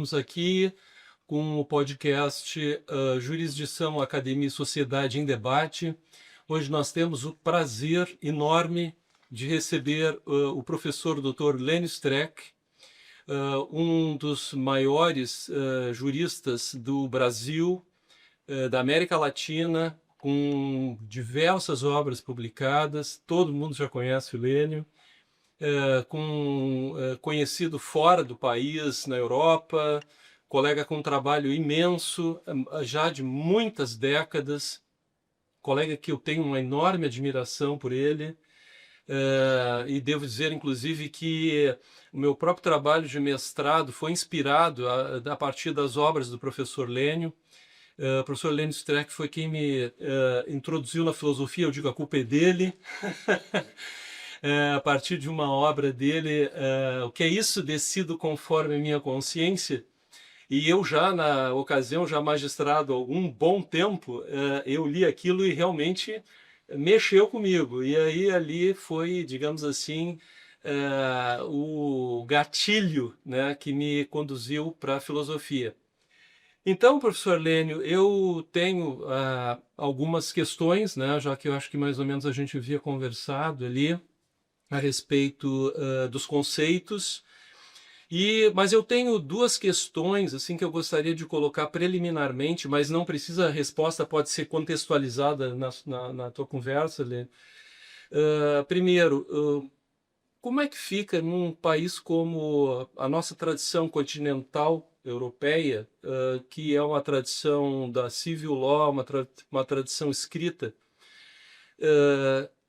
estamos aqui com o podcast Jurisdição, Academia e Sociedade em Debate. Hoje nós temos o prazer enorme de receber o professor Dr. Lênio Streck, um dos maiores juristas do Brasil, da América Latina, com diversas obras publicadas. Todo mundo já conhece o Lênio. Conhecido fora do país, na Europa, colega com um trabalho imenso, já de muitas décadas, colega que eu tenho uma enorme admiração por ele, e devo dizer, inclusive, que o meu próprio trabalho de mestrado foi inspirado a partir das obras do professor Lênio. O professor Lênio Streck foi quem me introduziu na filosofia, eu digo, a culpa é dele. A partir de uma obra dele, o que é isso, Decido Conforme a Minha Consciência. E eu já, na ocasião, já magistrado há algum bom tempo, eu li aquilo e realmente mexeu comigo. E aí ali foi, digamos assim, o gatilho, né, que me conduziu para a filosofia. Então, professor Lênio, eu tenho algumas questões, né, já que eu acho que mais ou menos a gente havia conversado ali a respeito dos conceitos, mas eu tenho duas questões assim que eu gostaria de colocar preliminarmente, mas não precisa, a resposta pode ser contextualizada na tua conversa, Lênio. Primeiro, como é que fica num país como a nossa tradição continental europeia, que é uma tradição da civil law, uma tradição escrita,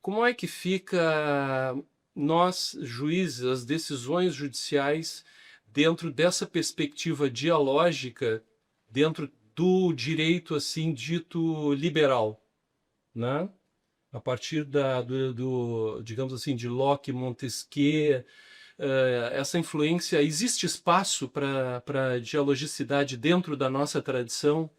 como é que fica nós, juízes, as decisões judiciais dentro dessa perspectiva dialógica, dentro do direito assim dito liberal, né? A partir digamos assim, de Locke, Montesquieu, essa influência, existe espaço para dialogicidade dentro da nossa tradição?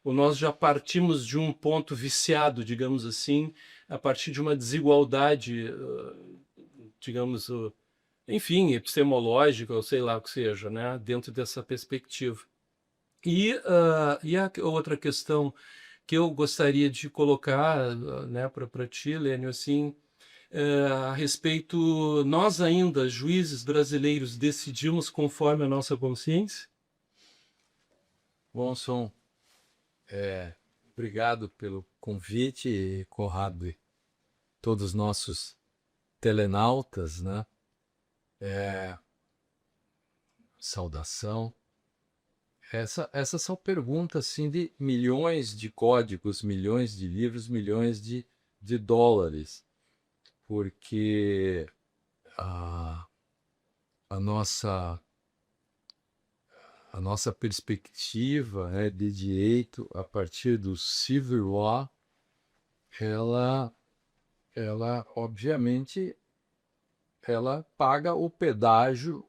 Ou nós já partimos de um ponto viciado, digamos assim, a partir de uma desigualdade, digamos, enfim, epistemológica, ou sei lá o que seja, né, dentro dessa perspectiva. E a outra questão que eu gostaria de colocar, né, para ti, Lênio, assim, a respeito, nós ainda, juízes brasileiros, decidimos conforme a nossa consciência? Bom, Som, obrigado pelo convite, Conrado, e todos os nossos telenautas, né? Saudação. Essas são perguntas assim, de milhões de códigos, milhões de livros, milhões de dólares, porque a, a nossa perspectiva, né, de direito a partir do civil law, ela obviamente ela paga o pedágio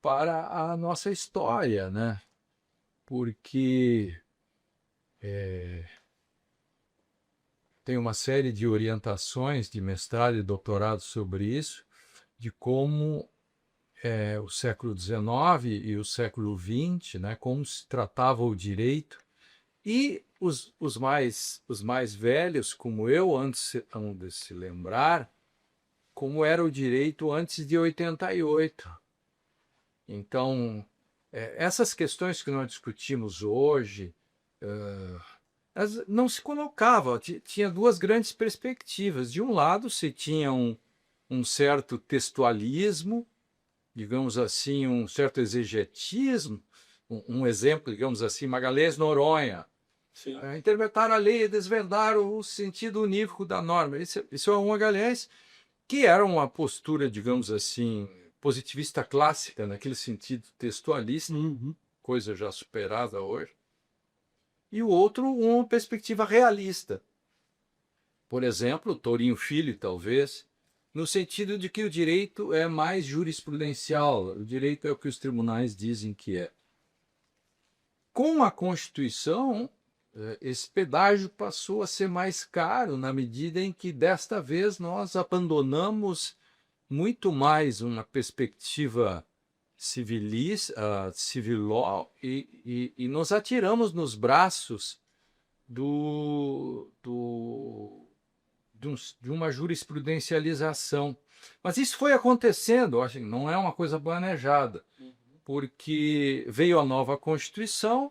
para a nossa história, né? Porque tem uma série de orientações de mestrado e doutorado sobre isso, de como o século XIX e o século XX, né, como se tratava o direito, e os mais velhos, como eu, antes de se lembrar, como era o direito antes de 88. Então, essas questões que nós discutimos hoje, elas não se colocavam. Tinha duas grandes perspectivas. De um lado, se tinha um certo textualismo, digamos assim, um certo exegetismo, um exemplo, digamos assim, Magalhães Noronha. Sim. Interpretar a lei e desvendar o sentido unívoco da norma. Isso é um Magalhães que era uma postura, digamos assim, positivista clássica, naquele sentido textualista, coisa já superada hoje. E o outro, uma perspectiva realista. Por exemplo, Tourinho Filho, talvez, no sentido de que o direito é mais jurisprudencial, o direito é o que os tribunais dizem que é. Com a Constituição, esse pedágio passou a ser mais caro, na medida em que, desta vez, nós abandonamos muito mais uma perspectiva civil law e nos atiramos nos braços de uma jurisprudencialização. Mas isso foi acontecendo, acho que não é uma coisa planejada, porque veio a nova Constituição.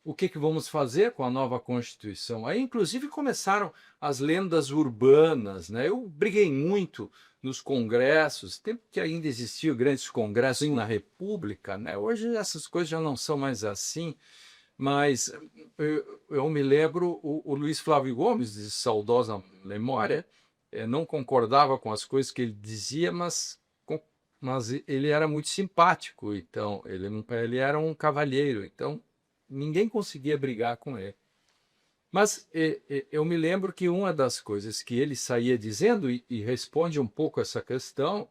O que vamos fazer com a nova Constituição? Aí, inclusive, começaram as lendas urbanas, né? Eu briguei muito nos congressos, tempo que ainda existiam grandes congressos na República, né? Hoje essas coisas já não são mais assim, mas eu me lembro, o Luiz Flávio Gomes, de saudosa memória, não concordava com as coisas que ele dizia, mas ele era muito simpático, então ele era um cavalheiro, então ninguém conseguia brigar com ele. Mas eu me lembro que uma das coisas que ele saía dizendo, e responde um pouco essa questão,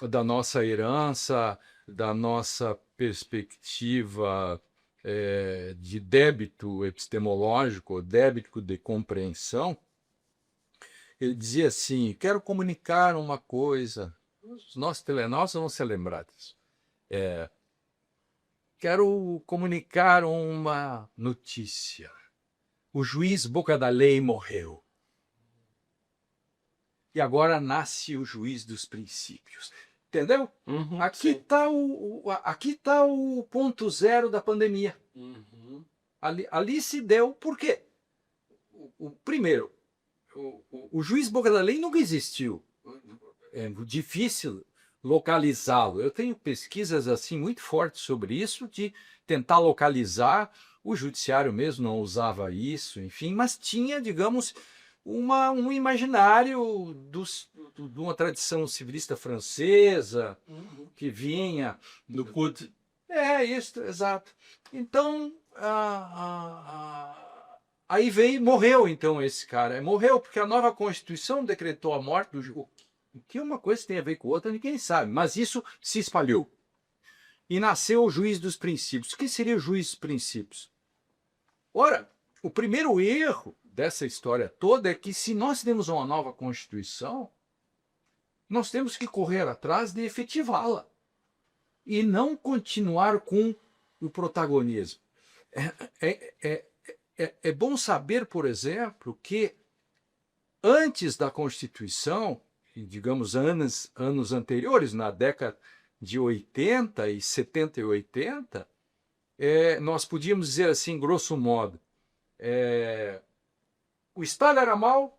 da nossa herança, da nossa perspectiva de débito epistemológico, débito de compreensão. Ele dizia assim: quero comunicar uma coisa. Os nossos telenós vão se lembrar disso. Quero comunicar uma notícia. O juiz Boca da Lei morreu. E agora nasce o juiz dos princípios. Entendeu? Aqui está o ponto zero da pandemia. Ali se deu. Por quê? Primeiro, o juiz Boca da Lei nunca existiu. É difícil localizá-lo. Eu tenho pesquisas assim muito fortes sobre isso, de tentar localizar. O judiciário mesmo não usava isso, enfim, mas tinha, digamos, um imaginário de uma tradição civilista francesa que vinha do Code. Isso, exato. Então, aí morreu então esse cara. Morreu porque a nova Constituição decretou a morte do juiz. O que uma coisa tem a ver com outra, ninguém sabe, mas isso se espalhou. E nasceu o juiz dos princípios. O que seria o juiz dos princípios? Ora, o primeiro erro dessa história toda é que, se nós temos uma nova Constituição, nós temos que correr atrás de efetivá-la e não continuar com o protagonismo. É bom saber, por exemplo, que antes da Constituição, digamos anos anteriores, na década de 80 e 70 e 80, nós podíamos dizer assim, grosso modo, o Estado era mau,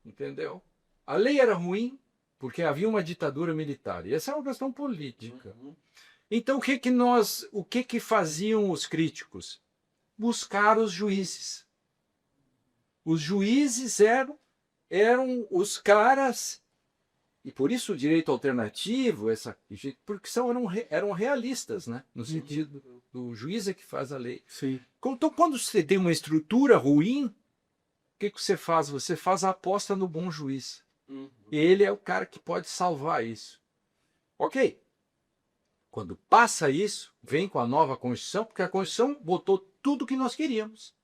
entendeu? A lei era ruim, porque havia uma ditadura militar. E essa é uma questão política. Então, o que faziam os críticos? Buscar os juízes. Os juízes eram os caras, e por isso o direito alternativo, porque eram realistas, né? No sentido do juiz é que faz a lei. Sim. Então, quando você tem uma estrutura ruim, o que você faz? Você faz a aposta no bom juiz. Ele é o cara que pode salvar isso. Ok. Quando passa isso, vem com a nova Constituição, porque a Constituição botou tudo o que nós queríamos.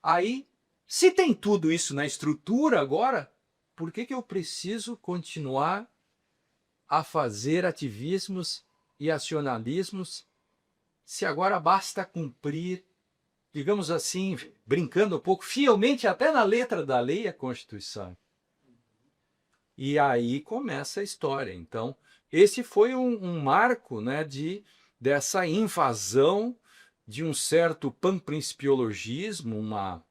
Aí, se tem tudo isso na estrutura agora, por que eu preciso continuar a fazer ativismos e acionalismos se agora basta cumprir, digamos assim, brincando um pouco, fielmente até na letra da lei, a Constituição? E aí começa a história. Então, esse foi um marco, né, dessa invasão de um certo panprincipiologismo, uma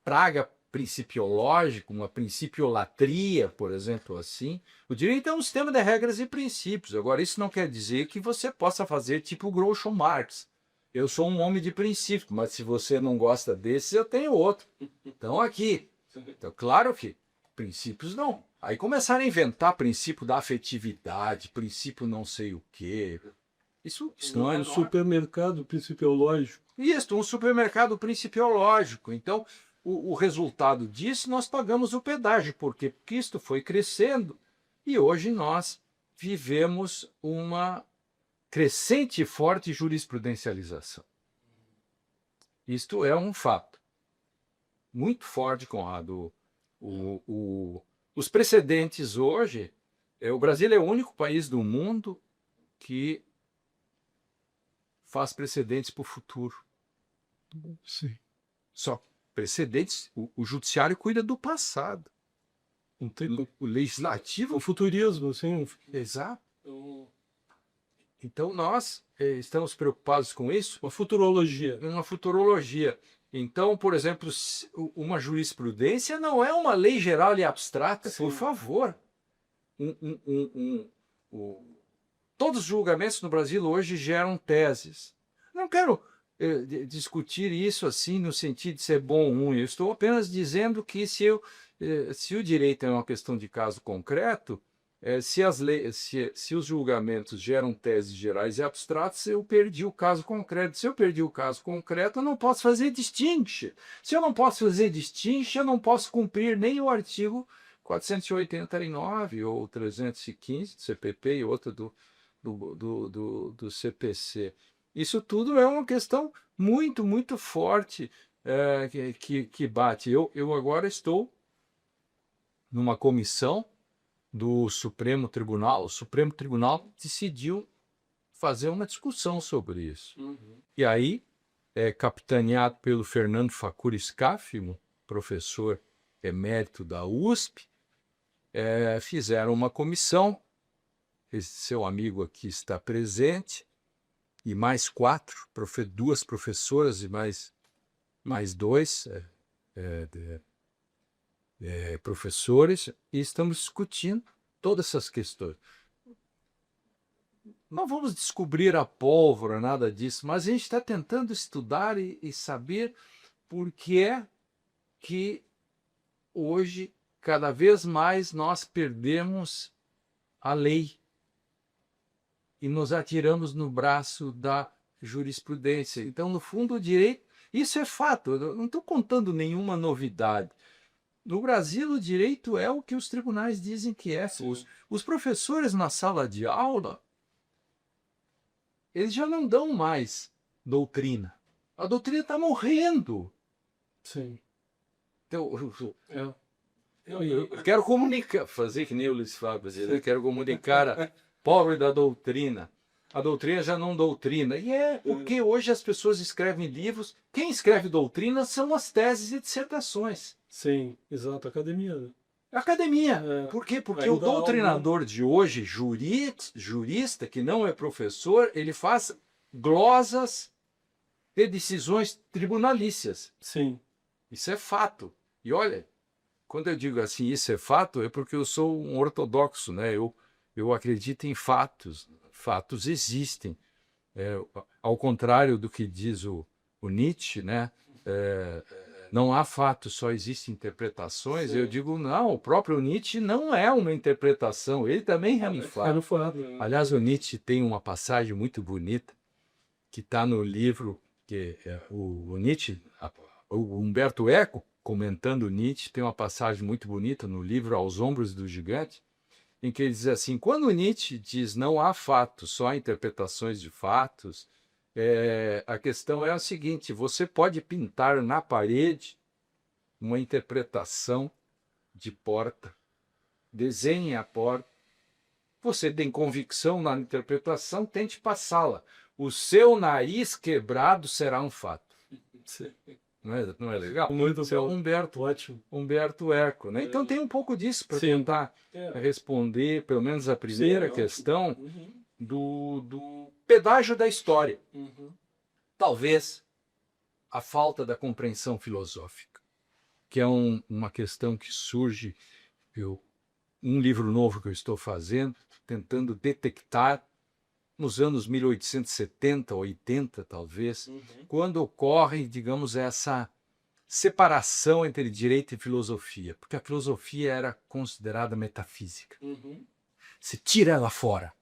praga principiológica, uma principiolatria, por exemplo, assim. O direito é um sistema de regras e princípios. Agora, isso não quer dizer que você possa fazer tipo Groucho Marx. Eu sou um homem de princípio, mas se você não gosta desses, eu tenho outro. Então, aqui. Então, claro que princípios não. Aí começaram a inventar princípio da afetividade, princípio não sei o quê. Isso não é um supermercado principiológico. Isso, um supermercado principiológico. Então, o resultado disso, nós pagamos o pedágio. Por quê? Porque isto foi crescendo e hoje nós vivemos uma crescente e forte jurisprudencialização. Isto é um fato muito forte, Conrado. Os precedentes hoje O Brasil é o único país do mundo que faz precedentes para o futuro. Sim. Só precedentes, o judiciário cuida do passado. Não tem O legislativo. o futurismo, assim. Exato. Então nós estamos preocupados com isso. Uma futurologia. Uma futurologia. Então, por exemplo, uma jurisprudência não é uma lei geral e abstrata, Sim. por favor. Todos os julgamentos no Brasil hoje geram teses. Não quero discutir isso assim no sentido de ser bom ou ruim. Eu estou apenas dizendo que se o direito é uma questão de caso concreto, se os julgamentos geram teses gerais e abstratas, eu perdi o caso concreto. Se eu perdi o caso concreto, eu não posso fazer distinction. Se eu não posso fazer distinction, eu não posso cumprir nem o artigo 489 ou 315 do CPP e outro do CPC. Isso tudo é uma questão muito, muito forte que bate. Eu agora estou numa comissão do Supremo Tribunal. O Supremo Tribunal decidiu fazer uma discussão sobre isso. Uhum. E aí, capitaneado pelo Fernando Facuri Scaffimo, professor emérito da USP, fizeram uma comissão. Esse seu amigo aqui está presente, e mais duas professoras e mais dois professores, e estamos discutindo todas essas questões. Não vamos descobrir a pólvora, nada disso, mas a gente está tentando estudar e saber por que é que hoje, cada vez mais, nós perdemos a lei e nos atiramos no braço da jurisprudência. Então, no fundo, o direito, isso é fato, eu não estou contando nenhuma novidade. No Brasil, o direito é o que os tribunais dizem que é. Os professores na sala de aula, eles já não dão mais doutrina. A doutrina está morrendo. Sim. Então, eu quero comunicar, fazer que nem o Luiz Fábio, eu quero comunicar a pobre da doutrina. A doutrina já não doutrina. E porque hoje as pessoas escrevem livros. Quem escreve doutrina são as teses e dissertações. Sim, exato, academia. Academia. Por quê? Porque o doutrinador de hoje, jurista, que não é professor, ele faz glosas de decisões tribunalícias. Sim. Isso é fato. E olha, quando eu digo assim, isso é fato, é porque eu sou um ortodoxo, né? Eu acredito em fatos. Fatos existem. Ao contrário do que diz o Nietzsche, né? Não há fatos, só existem interpretações. Sim. Eu digo, não, o próprio Nietzsche não é uma interpretação, ele também é um fato. Aliás, o Nietzsche tem uma passagem muito bonita que está no livro, que o Nietzsche, o Humberto Eco, comentando Nietzsche, tem uma passagem muito bonita no livro Aos Ombros do Gigante, em que ele diz assim, quando Nietzsche diz não há fatos, só há interpretações de fatos, a questão é a seguinte, você pode pintar na parede uma interpretação de porta, desenhe a porta, você tem convicção na interpretação, tente passá-la. O seu nariz quebrado será um fato. Não é legal? Muito bom. Humberto Eco. Né? Então tem um pouco disso para tentar responder, pelo menos a primeira questão do pedágio da história. Talvez a falta da compreensão filosófica, que é uma questão que surge, um livro novo que eu estou fazendo, tentando detectar nos anos 1870, 80 talvez, quando ocorre, digamos, essa separação entre direito e filosofia, porque a filosofia era considerada metafísica. Se tira ela fora.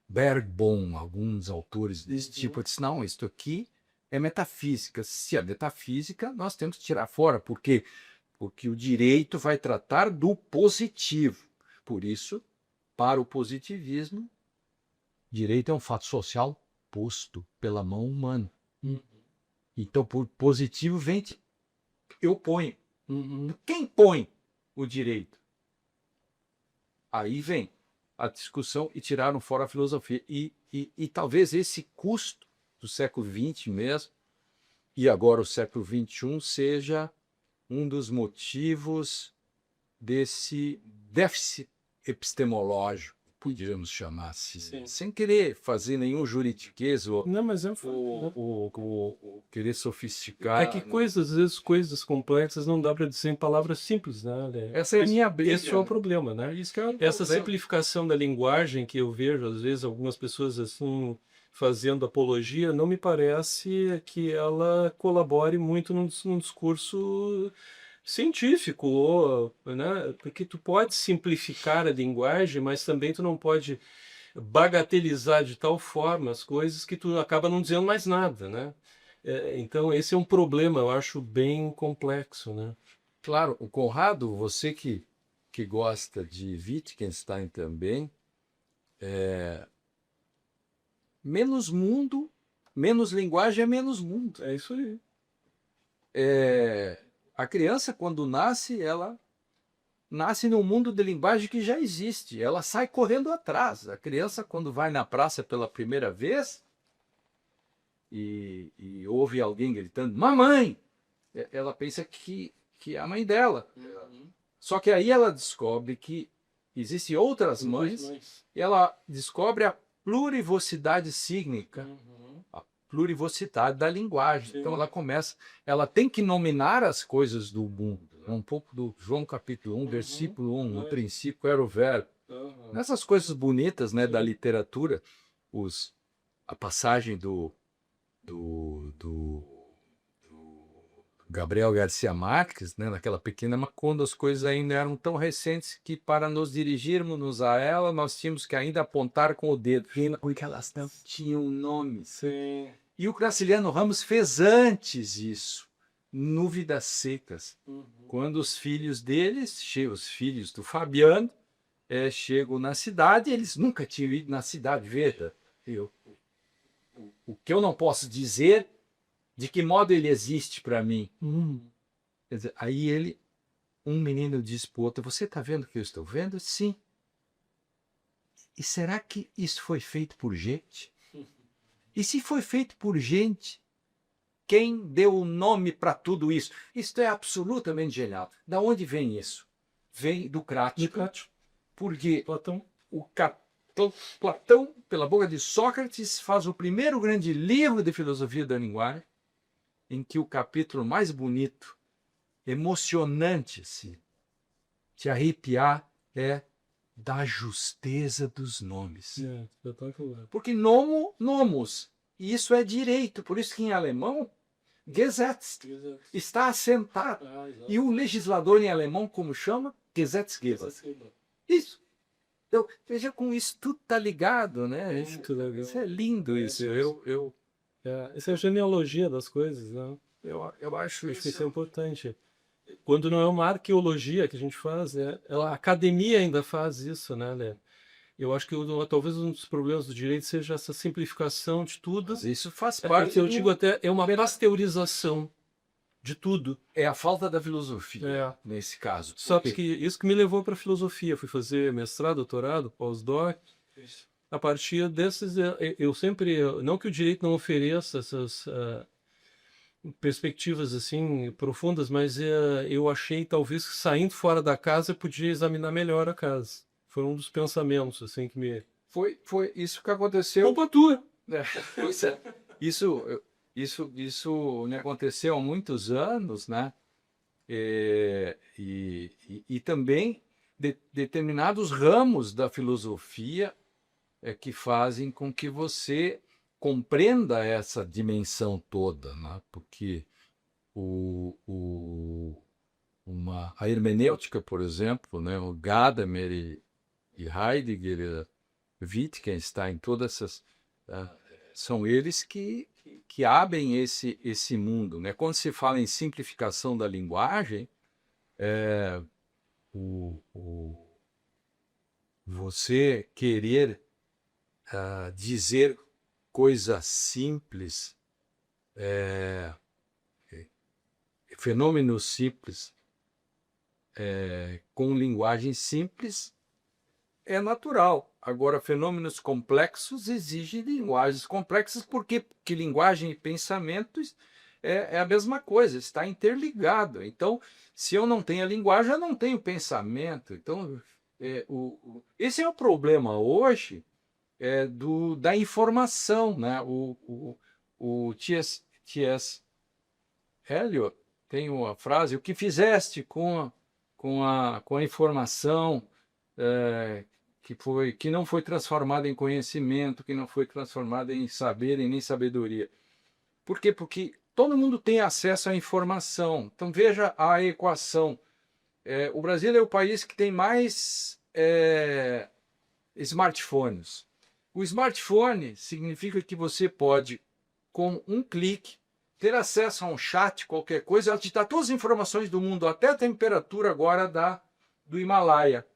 Bergbohm, alguns autores desse tipo, dizem, não, isto aqui é metafísica. Se é metafísica, nós temos que tirar fora. Por quê? Porque o direito vai tratar do positivo. Por isso, para o positivismo, direito é um fato social posto pela mão humana. Então, por positivo, vem eu ponho. Quem põe o direito? Aí vem a discussão e tiraram fora a filosofia. E talvez esse custo do século XX mesmo, e agora o século XXI, seja um dos motivos desse déficit epistemológico, podíamos chamar assim, Sim. sem querer fazer nenhum juridiquês ou, Não, mas ou querer sofisticar. é que coisas, às vezes, coisas complexas não dá para dizer em palavras simples, né? Essa é a minha briga. Esse é o problema, né? Isso que é o Essa problema. simplificação da linguagem que eu vejo, às vezes, algumas pessoas assim fazendo apologia, não me parece que ela colabore muito num discurso científico, ou, né? Porque tu pode simplificar a linguagem, mas também tu não pode bagatelizar de tal forma as coisas que tu acaba não dizendo mais nada, né? Então esse é um problema, eu acho bem complexo, né? Claro, o Conrado, você que gosta de Wittgenstein também, menos mundo, menos linguagem é menos mundo. É isso aí. A criança, quando nasce, ela nasce num mundo de linguagem que já existe. Ela sai correndo atrás. A criança, quando vai na praça pela primeira vez e ouve alguém gritando, mamãe, ela pensa que é a mãe dela. Só que aí ela descobre que existem outras mães e ela descobre a plurivocidade sígnica, a plurivocidade da linguagem. Sim. Então ela tem que nominar as coisas do mundo. Um pouco do João capítulo 1, versículo 1, no princípio era o verbo. Nessas coisas bonitas, né, da literatura, a passagem do Gabriel Garcia Marques, né, naquela pequena, mas quando as coisas ainda eram tão recentes que para nos dirigirmos a ela, nós tínhamos que ainda apontar com o dedo, porque elas não tinham nomes. Sim. E o Graciliano Ramos fez antes isso, no Vidas Secas, quando os filhos deles, os filhos do Fabiano, chegam na cidade, eles nunca tinham ido na cidade, veja, o que eu não posso dizer, de que modo ele existe para mim. Quer dizer, aí um menino diz para o outro, você está vendo o que eu estou vendo? Sim. E será que isso foi feito por gente? E se foi feito por gente, quem deu o nome para tudo isso? Isto é absolutamente genial. Da onde vem isso? Vem do Crático. Porque Platão. Platão, pela boca de Sócrates, faz o primeiro grande livro de filosofia da linguagem, em que o capítulo mais bonito, emocionante, assim, te arrepiar, é da justeza dos nomes. Porque nomos, e isso é direito, por isso que em alemão, Gesetz, está assentado. E o legislador em alemão, como chama? Gesetzgeber. Isso. Então, veja como isso tudo está ligado, né? Isso é lindo, isso. Essa é a genealogia das coisas, né? Eu acho Isso é importante. Quando não é uma arqueologia que a gente faz, a academia ainda faz isso, né, Lê? Eu acho que talvez um dos problemas do direito seja essa simplificação de tudo. Mas isso faz parte. Eu digo até, é uma pasteurização de tudo. É a falta da filosofia, nesse caso. Só que isso que me levou para a filosofia. Fui fazer mestrado, doutorado, pós-doc. A partir desses, eu sempre, não que o direito não ofereça essas perspectivas assim profundas, mas eu achei talvez que saindo fora da casa eu podia examinar melhor a casa. Foi um dos pensamentos assim que me foi isso que aconteceu. Culpa tua. Isso me aconteceu há muitos anos, né? E também determinados ramos da filosofia que fazem com que você compreenda essa dimensão toda, né? Porque a hermenêutica, por exemplo, né? O Gadamer e Heidegger, Wittgenstein, todas essas são eles que abrem esse mundo, né? Quando se fala em simplificação da linguagem, você querer dizer coisas simples, fenômenos simples, com linguagem simples, é natural. Agora, fenômenos complexos exigem linguagens complexas, porque linguagem e pensamento é a mesma coisa, está interligado. Então, se eu não tenho a linguagem, eu não tenho pensamento. Então, esse é o problema hoje da informação, né? O T.S. Eliot tem uma frase: o que fizeste com a informação que não foi transformada em conhecimento, que não foi transformada em saber e nem sabedoria. Por quê? Porque todo mundo tem acesso à informação. Então veja a equação. O Brasil é o país que tem mais smartphones. O smartphone significa que você pode, com um clique, ter acesso a um chat, qualquer coisa, ela te dá todas as informações do mundo, até a temperatura agora do Himalaia.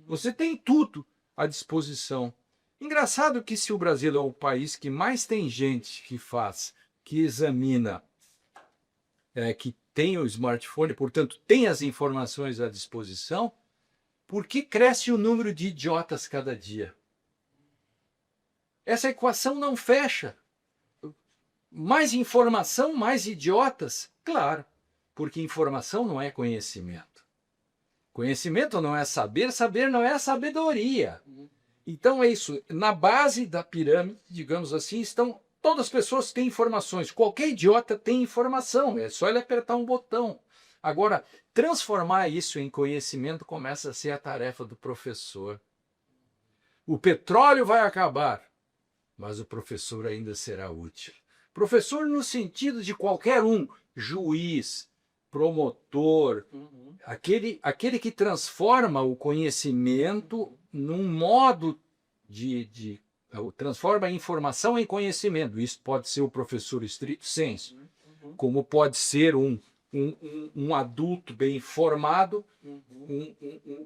Você tem tudo à disposição. Engraçado que se o Brasil é o país que mais tem gente que examina, que tem o smartphone, portanto tem as informações à disposição, por que cresce o número de idiotas cada dia? Essa equação não fecha. Mais informação, mais idiotas? Claro, porque informação não é conhecimento. Conhecimento não é saber, saber não é sabedoria. Então é isso. Na base da pirâmide, digamos assim, estão todas as pessoas que têm informações. Qualquer idiota tem informação, é só ele apertar um botão. Agora, transformar isso em conhecimento começa a ser a tarefa do professor. O petróleo vai acabar, mas o professor ainda será útil. Professor no sentido de qualquer um, juiz, promotor, aquele que transforma o conhecimento num modo transforma a informação em conhecimento. Isso pode ser o professor estrito sensu, como pode ser um adulto bem informado,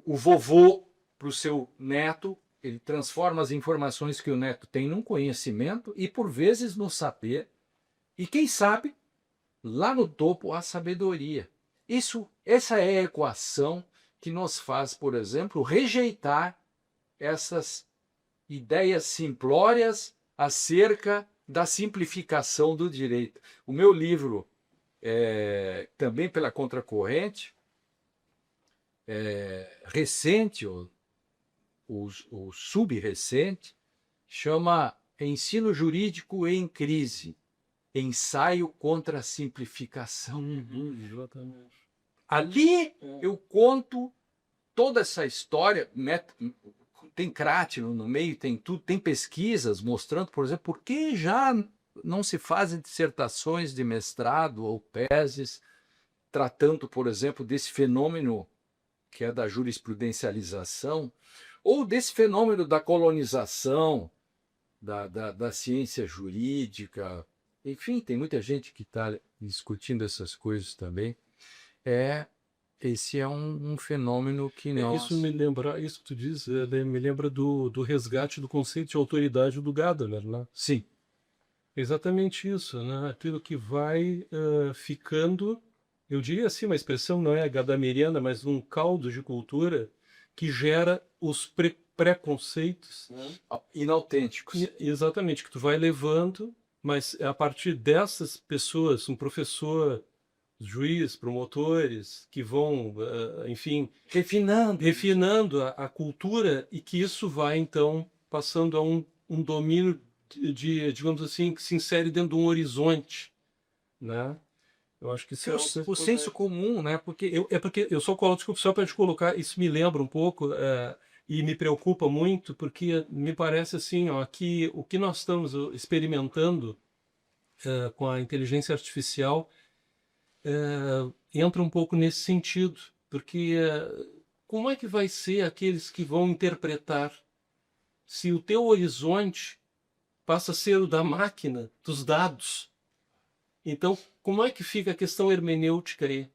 o vovô para o seu neto. Ele transforma as informações que o neto tem num conhecimento e, por vezes, no saber. E, quem sabe, lá no topo, a sabedoria. Essa é a equação que nos faz, por exemplo, rejeitar essas ideias simplórias acerca da simplificação do direito. O meu livro, também pela contracorrente, recente, o subrecente, chama Ensino Jurídico em Crise, ensaio contra a simplificação. Exatamente. Ali eu conto toda essa história, tem crátino no meio, tem tudo, tem pesquisas mostrando, por exemplo, por que já não se fazem dissertações de mestrado ou teses tratando, por exemplo, desse fenômeno que é da jurisprudencialização, ou desse fenômeno da colonização, da ciência jurídica. Enfim, tem muita gente que está discutindo essas coisas também. Esse é um fenômeno que nós... Isso que tu diz, me lembra do resgate do conceito de autoridade do Gadamer, né? Sim. Exatamente isso, né? Aquilo que vai ficando, eu diria assim, uma expressão não é gadameriana, mas um caldo de cultura que gera os preconceitos inautênticos. Exatamente, que tu vai levando, mas a partir dessas pessoas, um professor, juiz, promotores, que vão, enfim, refinando a cultura, e que isso vai, então, passando a um domínio digamos assim, que se insere dentro de um horizonte, né? Eu acho que isso o senso comum, né? Porque eu só coloco, desculpa, só para te colocar, isso me lembra um pouco e me preocupa muito, porque me parece assim, ó, que o que nós estamos experimentando com a inteligência artificial entra um pouco nesse sentido, porque como é que vai ser aqueles que vão interpretar se o teu horizonte passa a ser o da máquina, dos dados? Então, como é que fica a questão hermenêutica aí?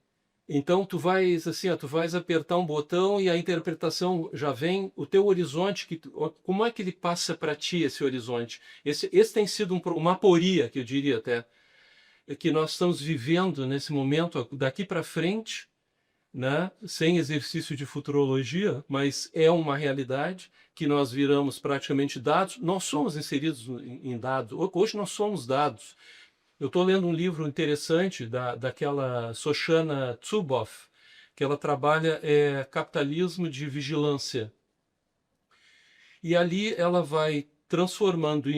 Então, tu vais apertar um botão e a interpretação já vem, o teu horizonte, como é que ele passa para ti esse horizonte? Esse tem sido uma aporia, que eu diria até, que nós estamos vivendo nesse momento, daqui para frente, né? Sem exercício de futurologia, mas é uma realidade que nós viramos praticamente dados. Nós somos inseridos em dados. Hoje nós somos dados. Eu estou lendo um livro interessante daquela Shoshana Zuboff, que ela trabalha capitalismo de vigilância. E ali ela vai transformando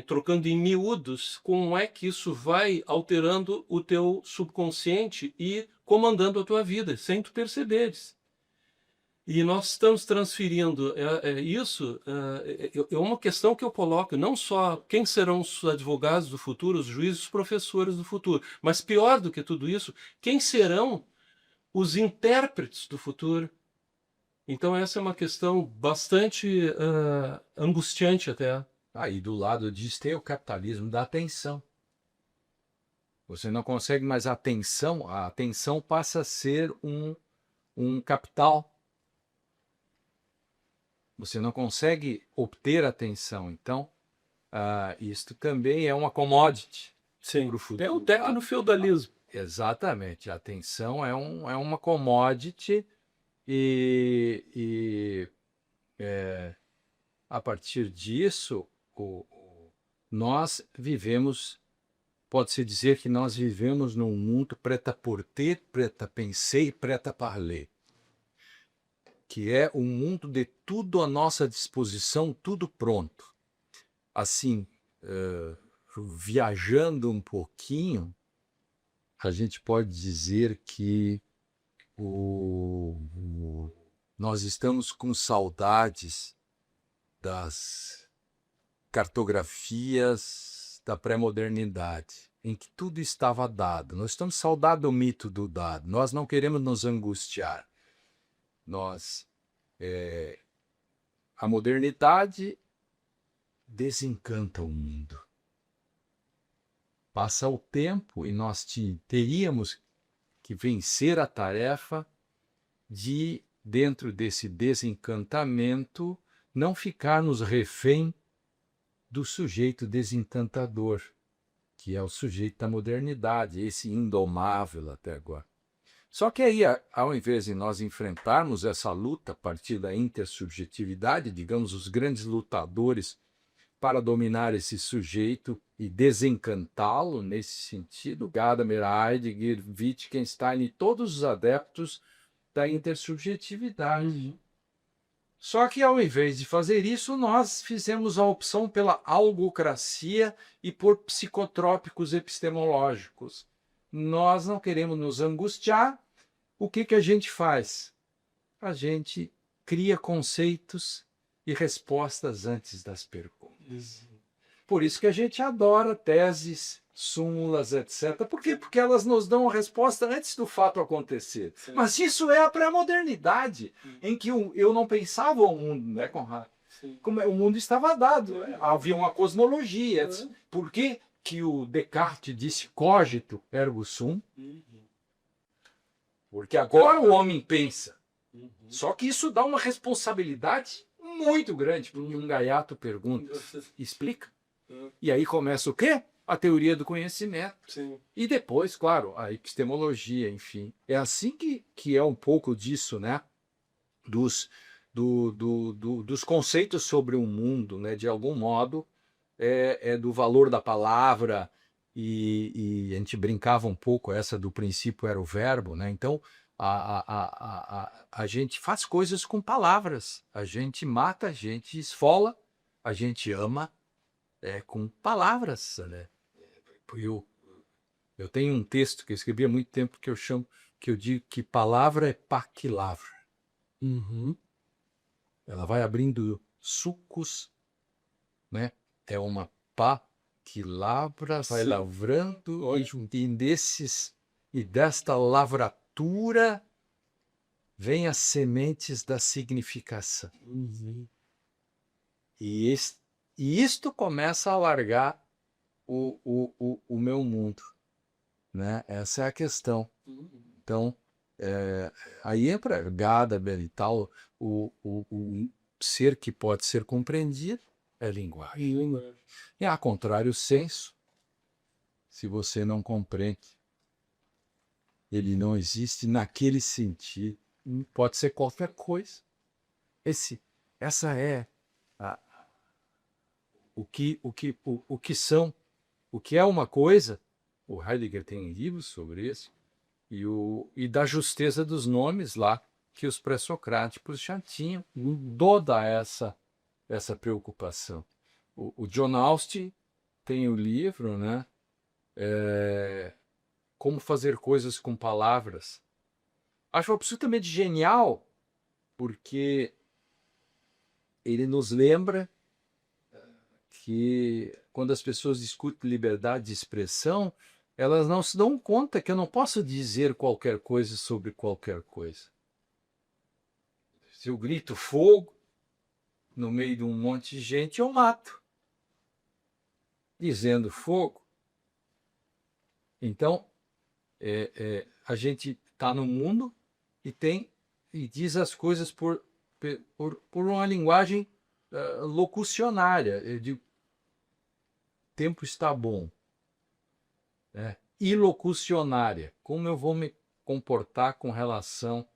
trocando em miúdos como é que isso vai alterando o teu subconsciente e comandando a tua vida, sem tu perceberes. E nós estamos transferindo isso, é uma questão que eu coloco, não só quem serão os advogados do futuro, os juízes, os professores do futuro, mas pior do que tudo isso, quem serão os intérpretes do futuro. Então essa é uma questão bastante angustiante até. Aí do lado disso tem o capitalismo da atenção. Você não consegue mais atenção, a atenção passa a ser um capital. Você não consegue obter atenção. Então, isto também é uma commodity Sim. para o futuro. É o tecnofeudalismo. Exatamente. A atenção é uma commodity e a partir disso, nós vivemos, pode-se dizer que nós vivemos num mundo prêt-à-porter, prêt-à-penser, prêt-à-parler, que é um mundo de tudo à nossa disposição, tudo pronto. Assim, viajando um pouquinho, a gente pode dizer que nós estamos com saudades das cartografias da pré-modernidade, em que tudo estava dado. Nós estamos saudando do mito do dado. Nós não queremos nos angustiar. A modernidade desencanta o mundo. Passa o tempo e nós teríamos que vencer a tarefa de, dentro desse desencantamento, não ficarmos refém do sujeito desencantador, que é o sujeito da modernidade, esse indomável até agora. Só que aí, ao invés de nós enfrentarmos essa luta a partir da intersubjetividade, digamos, os grandes lutadores para dominar esse sujeito e desencantá-lo nesse sentido, Gadamer, Heidegger, Wittgenstein e todos os adeptos da intersubjetividade. Só que, ao invés de fazer isso, nós fizemos a opção pela algocracia e por psicotrópicos epistemológicos. Nós não queremos nos angustiar. O que a gente faz? A gente cria conceitos e respostas antes das perguntas. Por isso que a gente adora teses, súmulas, etc. Por quê? Porque elas nos dão a resposta antes do fato acontecer. Sim. Mas isso é a pré-modernidade, em que eu não pensava o mundo, né, Conrado? Como o mundo estava dado, havia uma cosmologia. Por que o Descartes disse cogito ergo sum? Porque agora o homem pensa. Só que isso dá uma responsabilidade muito grande, porque um gaiato pergunta, explica. E aí começa o quê? A teoria do conhecimento. Sim. E depois, claro, a epistemologia, enfim. É assim que é um pouco disso, né? Dos conceitos sobre o mundo, né? De algum modo, é do valor da palavra, e a gente brincava um pouco, essa do princípio era o verbo, né? Então, a gente faz coisas com palavras, a gente mata, a gente esfola, a gente ama com palavras, né? Eu tenho um texto que eu escrevi há muito tempo que eu digo que palavra é paquilavra. Ela vai abrindo sucos, né? É uma paquilavra, vai lavrando, e desta lavratura vem as sementes da significação. E isto começa a alargar o meu mundo, né? Essa é a questão. Então, aí entra Gadamer e tal, o ser que pode ser compreendido é linguagem. E a contrário senso, se você não compreende ele não existe naquele sentido. Pode ser qualquer coisa. Essa é a, o que são, o que é uma coisa. O Heidegger tem livros sobre isso, e da justeza dos nomes lá que os pré-socráticos já tinham toda essa preocupação. O John Austin tem o livro, né? Como fazer coisas com palavras. Acho absolutamente genial, porque ele nos lembra que quando as pessoas discutem liberdade de expressão, elas não se dão conta que eu não posso dizer qualquer coisa sobre qualquer coisa. Se eu grito fogo no meio de um monte de gente, eu mato. Dizendo fogo. Então, a gente está no mundo e diz as coisas por uma linguagem locucionária. Eu digo, tempo está bom. Né? Ilocucionária. Como eu vou me comportar com relação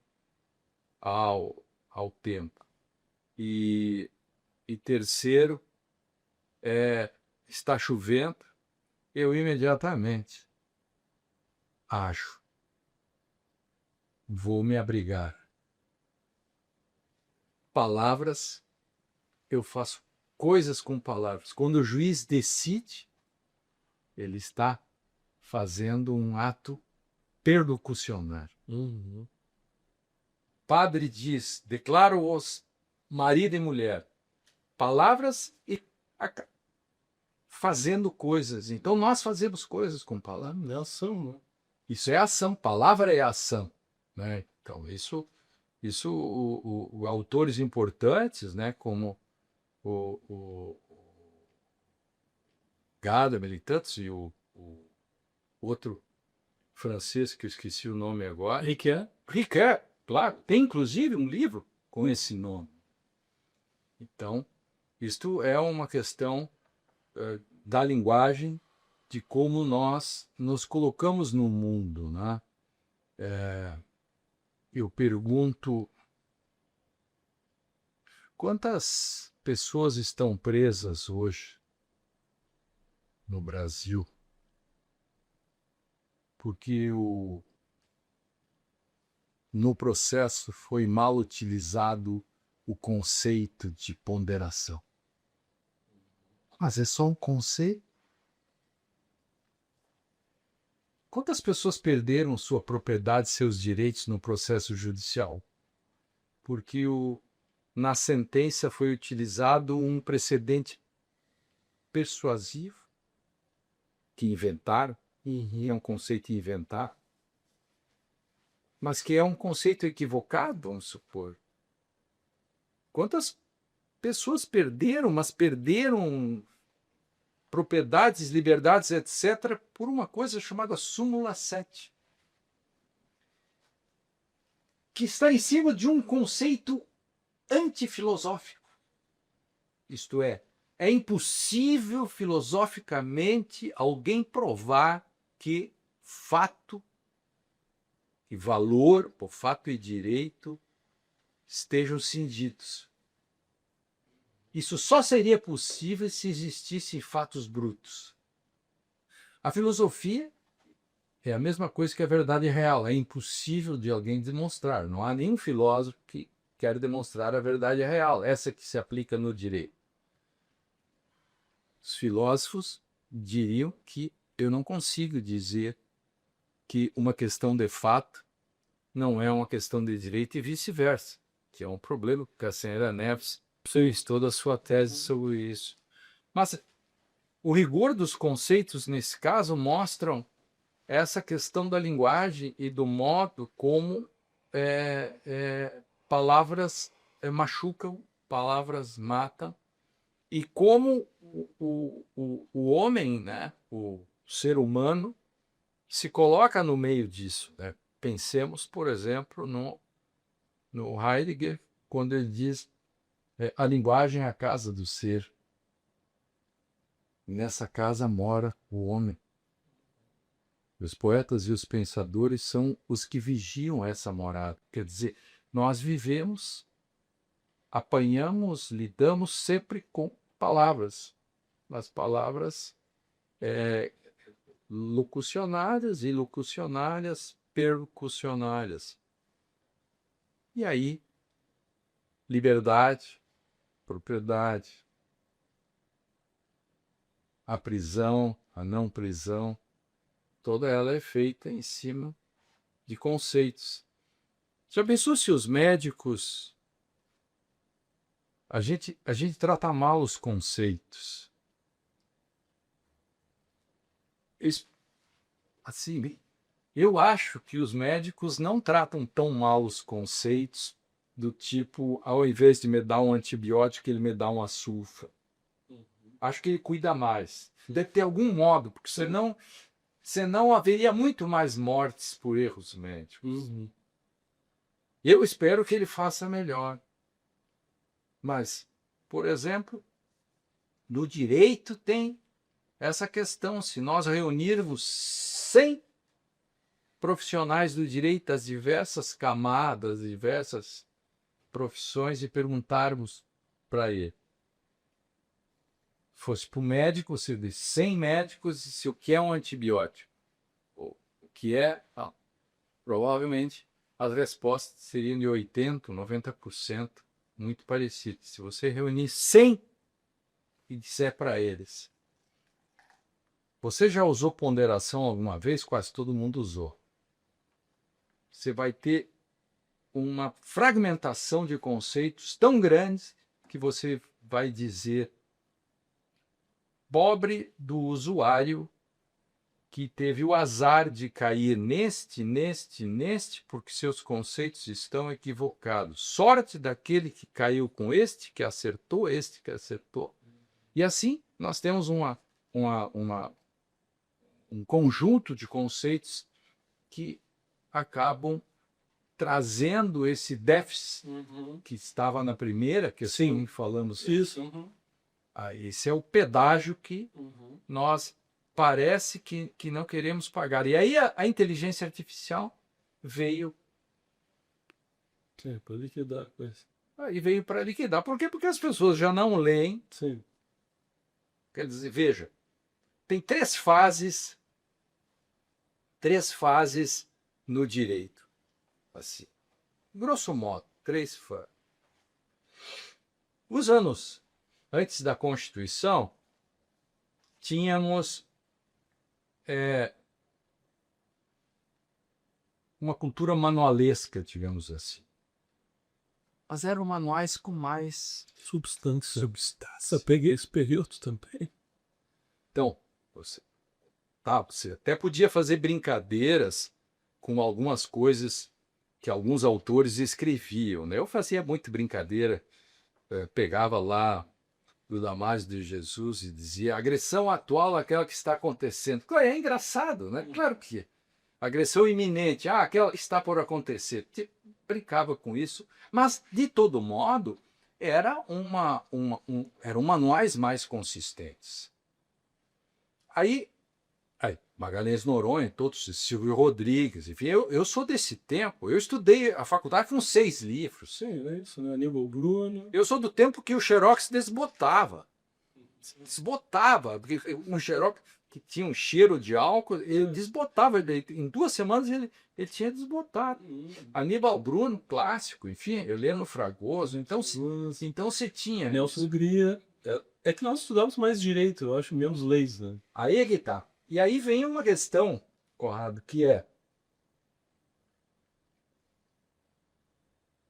ao tempo. E terceiro, está chovendo, eu imediatamente acho, vou me abrigar. Palavras, eu faço coisas com palavras. Quando o juiz decide, ele está fazendo um ato perlocucionário. Uhum. Padre diz, declaro-os marido e mulher. Palavras e fazendo coisas. Então nós fazemos coisas com palavras. É ação, né? Isso é ação. Palavra é ação. Né? Então isso autores importantes, né, como o Gadamer e tantos, e o outro francês que eu esqueci o nome agora. Ricoeur, claro. Tem inclusive um livro com esse nome. Então, isto é uma questão da linguagem, de como nós nos colocamos no mundo. Né? Eu pergunto, quantas pessoas estão presas hoje no Brasil porque no processo foi mal utilizado o conceito de ponderação? Mas é só um conceito. Quantas pessoas perderam sua propriedade, seus direitos no processo judicial? Porque na sentença foi utilizado um precedente persuasivo que inventaram, e é um conceito inventado, mas que é um conceito equivocado, vamos supor. Quantas pessoas perderam, mas perderam propriedades, liberdades, etc., por uma coisa chamada súmula 7, que está em cima de um conceito antifilosófico. Isto é impossível filosoficamente alguém provar que fato e valor, por fato e direito, estejam cindidos. Isso só seria possível se existissem fatos brutos. A filosofia é a mesma coisa que a verdade real. É impossível de alguém demonstrar. Não há nenhum filósofo que quer demonstrar a verdade real. Essa que se aplica no direito. Os filósofos diriam que eu não consigo dizer que uma questão de fato não é uma questão de direito e vice-versa, que é um problema que Castanheira Neves fez toda a sua tese sobre isso. Mas o rigor dos conceitos, nesse caso, mostram essa questão da linguagem e do modo como palavras machucam, palavras matam, e como o homem, né, o ser humano, se coloca no meio disso. Né? Pensemos, por exemplo, no Heidegger, quando ele diz a linguagem é a casa do ser. E nessa casa mora o homem. Os poetas e os pensadores são os que vigiam essa morada. Quer dizer, nós vivemos, apanhamos, lidamos sempre com palavras. As palavras locucionárias, ilocucionárias, percussionárias. E aí, liberdade, propriedade, a prisão, a não prisão, toda ela é feita em cima de conceitos. Já pensou se os médicos... A gente trata mal os conceitos. Assim, eu acho que os médicos não tratam tão mal os conceitos do tipo, ao invés de me dar um antibiótico, ele me dá uma sulfa. Acho que ele cuida mais. Deve ter algum modo, porque senão haveria muito mais mortes por erros médicos. Eu espero que ele faça melhor. Mas, por exemplo, no direito tem essa questão. Se nós reunirmos 100 profissionais do direito das diversas camadas, diversas profissões e perguntarmos para ele, fosse para o médico, se de 100 médicos, se o que é um antibiótico, ou o que é, provavelmente as respostas seriam de 80%, 90%, muito parecidas. Se você reunir 100 e disser para eles, você já usou ponderação alguma vez? Quase todo mundo usou. Você vai ter uma fragmentação de conceitos tão grandes que você vai dizer: pobre do usuário que teve o azar de cair neste, porque seus conceitos estão equivocados. Sorte daquele que caiu com este que acertou. E assim nós temos um conjunto de conceitos que acabam trazendo esse déficit que estava na primeira questão que falamos. Isso. Esse é o pedágio que nós parece que não queremos pagar. E aí a inteligência artificial veio para liquidar com isso. Aí veio para liquidar. Por quê? Porque as pessoas já não leem. Sim. Quer dizer, veja, tem três fases no direito. Assim, grosso modo, 3 fases. Os anos antes da Constituição, tínhamos uma cultura manualesca, digamos assim. Mas eram manuais com mais substância. Eu peguei esse período também. Então, você até podia fazer brincadeiras com algumas coisas que alguns autores escreviam, né? Eu fazia muito brincadeira, pegava lá do Damásio de Jesus e dizia: a agressão atual é aquela que está acontecendo. Claro, é engraçado, né? Claro que é. Agressão iminente, aquela que está por acontecer. Brincava com isso, mas, de todo modo, eram manuais mais consistentes. Aí Magalhães Noronha, todos, Silvio Rodrigues, enfim, eu sou desse tempo. Eu estudei a faculdade com 6 livros. Sim, é isso, né? Aníbal Bruno. Eu sou do tempo que o Xerox desbotava. Porque um Xerox que tinha um cheiro de álcool, ele desbotava. Em 2 semanas ele tinha desbotado. Aníbal Bruno, clássico, enfim, Heleno Fragoso. Então você tinha... Nelson Gria. É que nós estudamos mais direito, eu acho, menos leis, né? Aí é que tá. E aí vem uma questão, Conrado, que é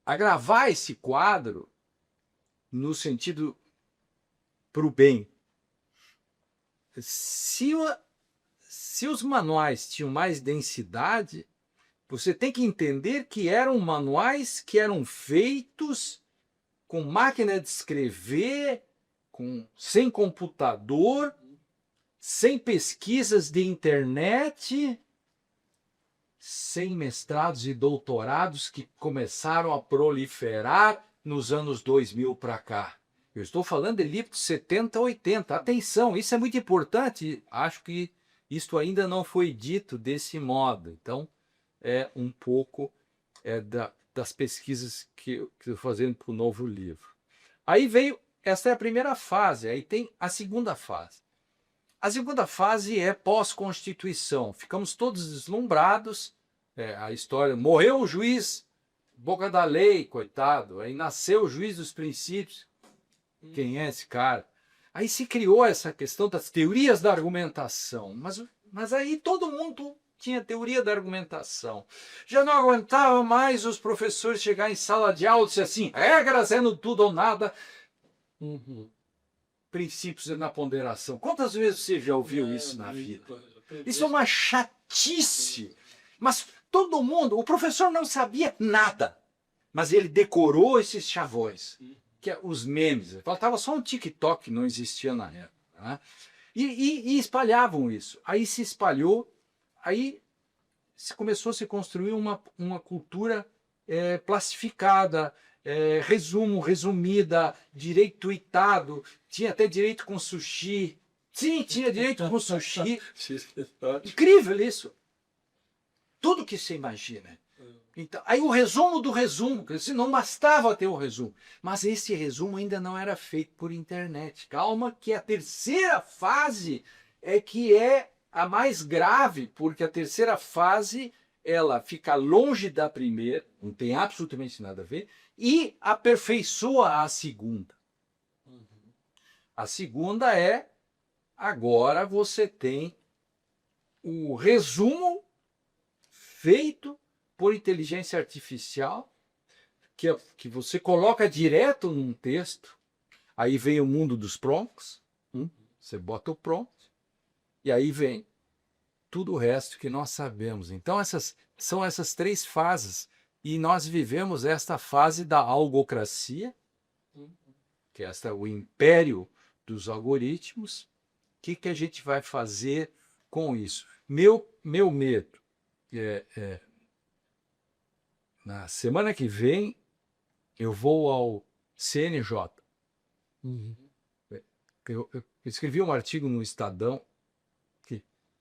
agravar esse quadro no sentido para o bem. Se os manuais tinham mais densidade, você tem que entender que eram manuais que eram feitos com máquina de escrever, sem computador, sem pesquisas de internet, sem mestrados e doutorados que começaram a proliferar nos anos 2000 para cá. Eu estou falando de livros de 70, 80. Atenção, isso é muito importante. Acho que Isto ainda não foi dito desse modo. Então, é um pouco das pesquisas que eu estou fazendo para o novo livro. Aí veio, essa é a primeira fase, aí tem a segunda fase. A segunda fase é pós-constituição. Ficamos todos deslumbrados. A história, morreu o juiz, boca da lei, coitado. Aí nasceu o juiz dos princípios. Quem é esse cara? Aí se criou essa questão das teorias da argumentação. Mas aí todo mundo tinha teoria da argumentação. Já não aguentava mais os professores chegar em sala de aula e dizer assim, regras é no tudo ou nada. Princípios na ponderação. Quantas vezes você já ouviu isso na vida? Isso é uma chatice. Mas todo mundo, o professor não sabia nada, mas ele decorou esses chavões, que é os memes. Faltava só um TikTok, que não existia na época. Né? E espalhavam isso. Aí se espalhou, aí começou a se construir uma cultura plastificada, resumo, resumida, direito tuitado, tinha até direito com sushi. Sim, tinha direito com sushi. Incrível isso. Tudo que você imagina. Então, aí o resumo do resumo, não bastava ter o resumo. Mas esse resumo ainda não era feito por internet. Calma, que a terceira fase é que é a mais grave, porque a terceira fase ela fica longe da primeira, não tem absolutamente nada a ver, e aperfeiçoa a segunda. A segunda é, agora você tem o resumo feito por inteligência artificial, que você coloca direto num texto, aí vem o mundo dos prompts, você bota o prompt, e aí vem tudo o resto que nós sabemos. Então, são essas três fases. E nós vivemos esta fase da algocracia, que é o império dos algoritmos. O que a gente vai fazer com isso? Meu medo na semana que vem, eu vou ao CNJ. Eu escrevi um artigo no Estadão.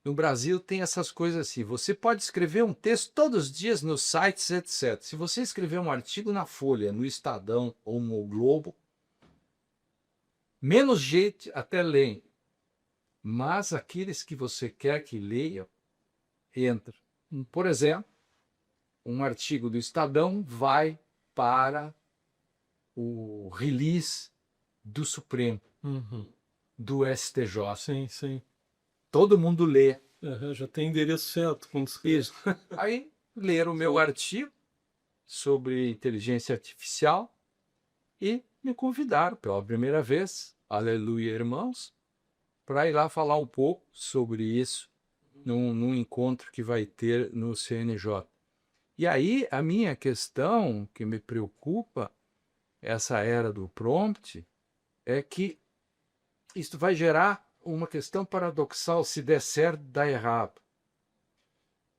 No Brasil tem essas coisas assim, você pode escrever um texto todos os dias nos sites, etc. Se você escrever um artigo na Folha, no Estadão ou no Globo, menos gente até leem. Mas aqueles que você quer que leiam, entram. Por exemplo, um artigo do Estadão vai para o release do Supremo, do STJ. Sim, sim. Todo mundo lê. Já tem endereço certo. Isso. Aí leram o meu artigo sobre inteligência artificial e me convidaram pela primeira vez, aleluia, irmãos, para ir lá falar um pouco sobre isso num encontro que vai ter no CNJ. E aí a minha questão que me preocupa, essa era do prompt, é que isso vai gerar uma questão paradoxal, se der certo, dá errado.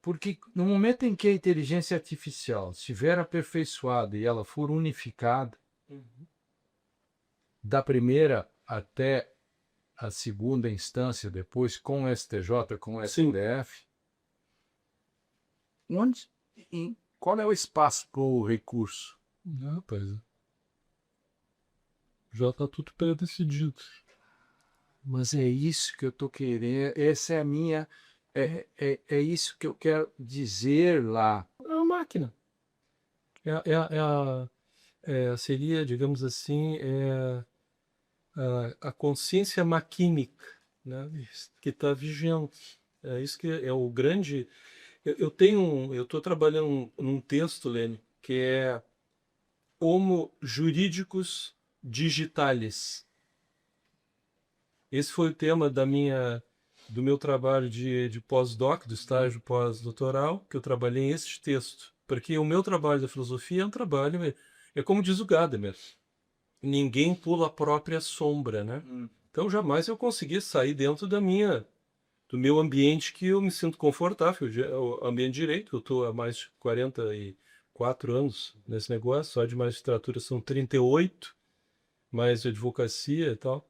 Porque no momento em que a inteligência artificial estiver aperfeiçoada e ela for unificada, da primeira até a segunda instância, depois com o STJ, com o STF, qual é o espaço para o recurso? Rapaz, já está tudo pré-decidido. Mas é isso que eu estou querendo, essa é a minha, é isso que eu quero dizer lá. É uma máquina. Seria, digamos assim, a consciência maquínica, né, que está vigente. É isso que é o grande... Eu estou trabalhando num texto, Lênin, que é Homo Jurídicos Digitalis. Esse foi o tema do meu trabalho de pós-doc, do estágio pós-doutoral, que eu trabalhei esse texto. Porque o meu trabalho da filosofia é um trabalho, é como diz o Gadamer, ninguém pula a própria sombra, né? Então jamais eu consegui sair dentro do meu ambiente que eu me sinto confortável, o ambiente de direito. Eu estou há mais de 44 anos nesse negócio, só de magistratura são 38, mais de advocacia e tal.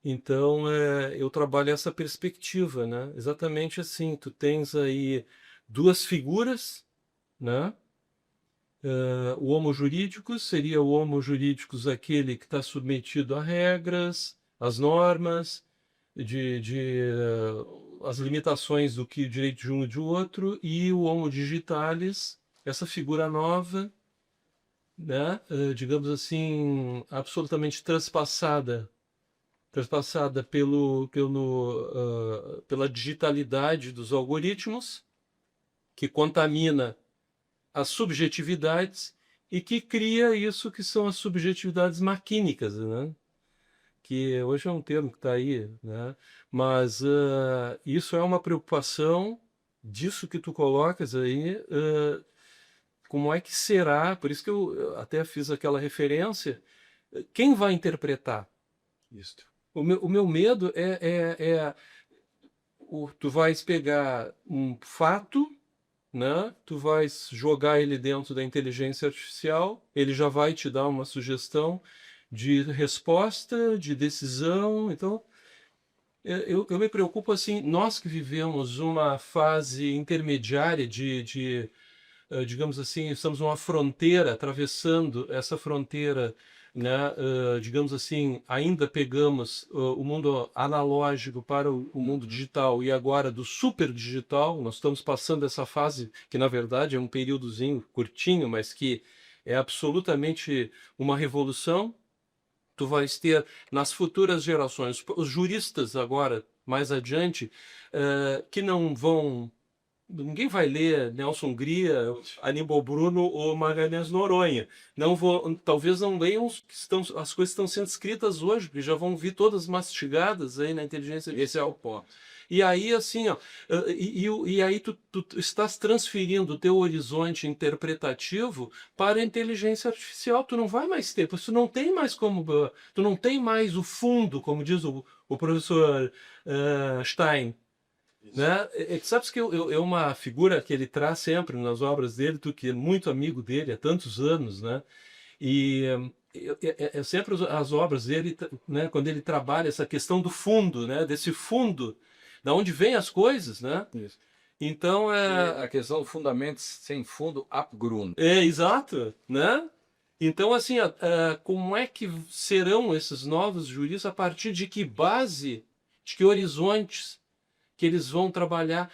Então, eu trabalho essa perspectiva, né? Exatamente assim, tu tens aí duas figuras, né? O homo jurídicos seria o homo jurídicos aquele que está submetido a regras, às normas, as limitações do que o direito de um e de outro, e o homo digitalis, essa figura nova, né? Digamos assim, absolutamente transpassada pela digitalidade dos algoritmos, que contamina as subjetividades e que cria isso que são as subjetividades maquínicas, né? Que hoje é um termo que está aí, né? Mas isso é uma preocupação disso que tu colocas aí, como é que será, por isso que eu até fiz aquela referência, quem vai interpretar? Isso. O meu medo tu vais pegar um fato, né? Tu vais jogar ele dentro da inteligência artificial, ele já vai te dar uma sugestão de resposta, de decisão. Então, eu me preocupo assim, nós que vivemos uma fase intermediária digamos assim, estamos numa fronteira, atravessando essa fronteira, né? Digamos assim, ainda pegamos o mundo analógico para o mundo digital e agora do super digital. Nós estamos passando essa fase que, na verdade, é um períodozinho curtinho, mas que é absolutamente uma revolução. Tu vais ter nas futuras gerações, os juristas agora, mais adiante, que não vão. Ninguém vai ler Nelson Gria, Aníbal Bruno ou Magalhães Noronha. Não vou, talvez não leiam as coisas que estão sendo escritas hoje, porque já vão vir todas mastigadas aí na inteligência artificial. Esse é o ponto. E aí, assim, ó, e aí tu estás transferindo o teu horizonte interpretativo para a inteligência artificial. Tu não vai mais ter, porque tu não tem mais tu não tem mais o fundo, como diz o professor Stein. Né? Tu sabes que é uma figura que ele traz sempre nas obras dele, tu que é muito amigo dele há tantos anos, né? E é sempre as obras dele, né? Quando ele trabalha essa questão do fundo, né? Desse fundo, da onde vêm as coisas, né? Isso. Então A questão do fundamento sem fundo, abgrund. exato, né? Então assim, como é que serão esses novos juristas a partir de que base, de que horizontes que eles vão trabalhar,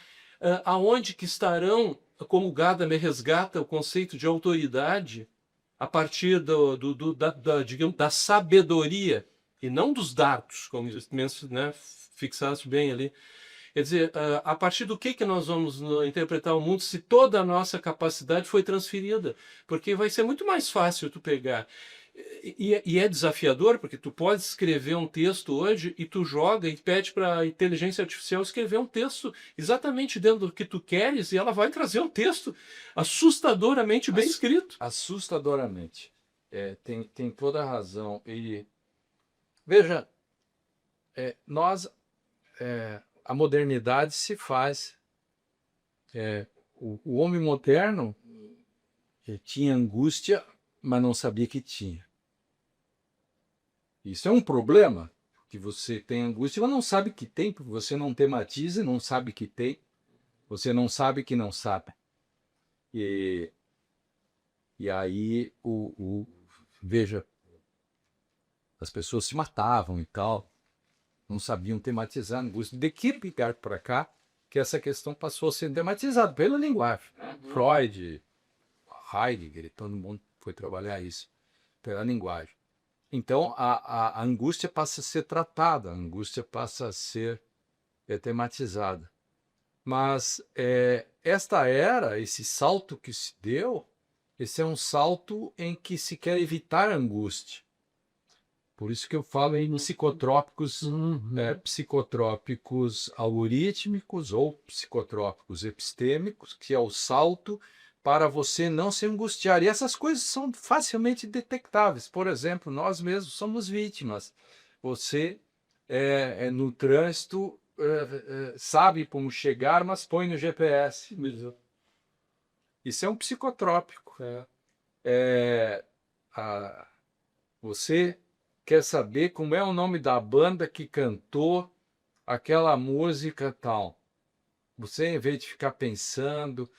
aonde que estarão, como o Gadamer resgata o conceito de autoridade a partir digamos, da sabedoria e não dos dados, como né, fixaste bem ali. Quer dizer, a partir do que nós vamos interpretar o mundo se toda a nossa capacidade foi transferida? Porque vai ser muito mais fácil tu pegar. E é desafiador, porque tu pode escrever um texto hoje e tu joga e pede para a inteligência artificial escrever um texto exatamente dentro do que tu queres e ela vai trazer um texto assustadoramente bem escrito. Assustadoramente. Tem toda a razão. E veja, a modernidade se faz. O homem moderno tinha angústia, mas não sabia que tinha. Isso é um problema, que você tem angústia, mas não sabe que tem, porque você não tematiza, não sabe que tem, você não sabe que não sabe. E aí, veja, as pessoas se matavam e tal, não sabiam tematizar a angústia. De que picar para cá, que essa questão passou a ser tematizada pela linguagem. Freud, Heidegger, todo mundo foi trabalhar isso, pela linguagem. Então, a angústia passa a ser tratada, a angústia passa a ser tematizada. Mas esta era, esse salto que se deu, esse é um salto em que se quer evitar a angústia. Por isso que eu falo em psicotrópicos, psicotrópicos algorítmicos ou psicotrópicos epistêmicos, que é o salto para você não se angustiar. E essas coisas são facilmente detectáveis. Por exemplo, nós mesmos somos vítimas. Você, no trânsito, sabe como chegar, mas põe no GPS. Isso é um psicotrópico. Você quer saber como é o nome da banda que cantou aquela música tal. Você, em vez de ficar pensando,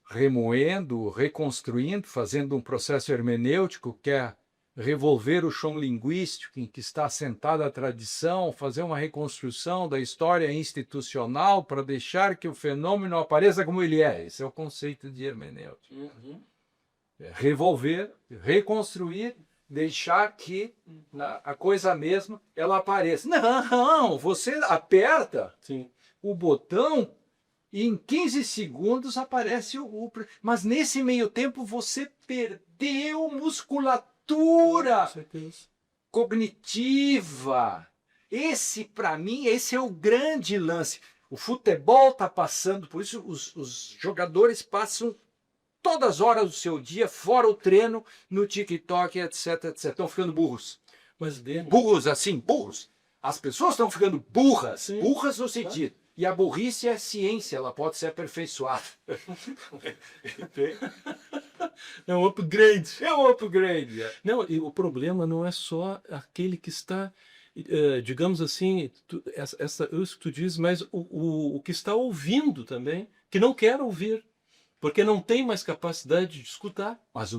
remoendo, reconstruindo, fazendo um processo hermenêutico, que é revolver o chão linguístico em que está assentada a tradição, fazer uma reconstrução da história institucional para deixar que o fenômeno apareça como ele é. Esse é o conceito de hermenêutica. É revolver, reconstruir, deixar que a coisa mesma ela apareça. Não, você aperta Sim. o botão e em 15 segundos aparece Mas nesse meio tempo você perdeu musculatura Com certeza. cognitiva. Esse, para mim, esse é o grande lance. O futebol está passando, por isso os jogadores passam todas as horas do seu dia, fora o treino, no TikTok, etc, etc. Estão ficando burros. Mas Denis, Burros, assim, burros. As pessoas estão ficando burras. Sim. Burras no sentido. E a burrice é ciência, ela pode ser aperfeiçoada. é um upgrade. É um upgrade. Não, e o problema não é só aquele que está, digamos assim, isso que tu diz, mas o que está ouvindo também, que não quer ouvir, porque não tem mais capacidade de escutar. Mas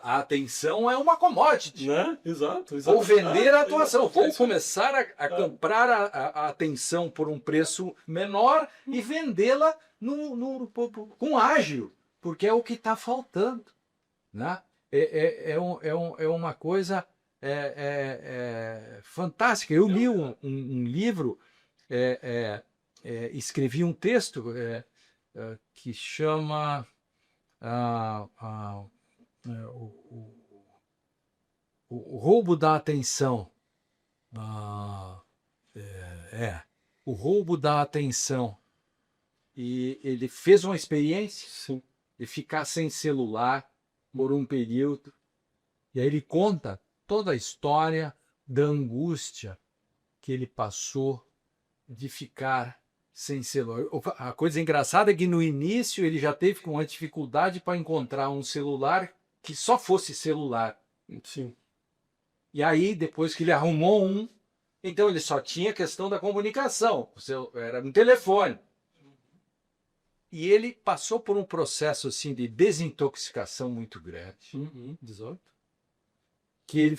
a atenção é uma commodity. Né? Exato. Vou vender a atuação, vou começar a comprar a atenção por um preço menor e vendê-la com ágil, porque é o que está faltando. Né? É uma coisa fantástica. Eu li um livro, escrevi um texto que chama o roubo da atenção. O roubo da atenção. E ele fez uma experiência Sim. de ficar sem celular por um período. E aí ele conta toda a história da angústia que ele passou de ficar sem celular. A coisa engraçada é que no início ele já teve uma dificuldade para encontrar um celular que só fosse celular. Sim. E aí, depois que ele arrumou um, então ele só tinha questão da comunicação. Era um telefone. E ele passou por um processo assim de desintoxicação muito grande. Exato. Que ele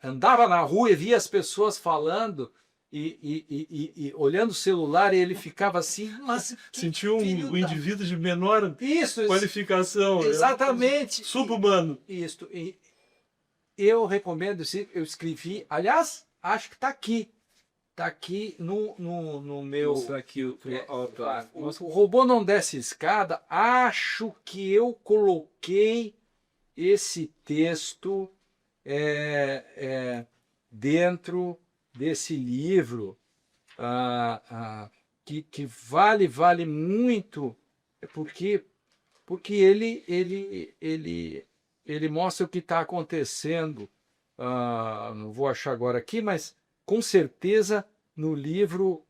andava na rua e via as pessoas falando e olhando o celular, e ele ficava assim, mas sentiu um indivíduo de menor qualificação. Exatamente. Sub-humano. Isso. E eu recomendo, eu escrevi, aliás, acho que está aqui. Está aqui no meu. O robô não desce escada. Acho que eu coloquei esse texto dentro desse livro que vale muito, porque ele mostra o que está acontecendo. Não vou achar agora aqui, mas com certeza no livro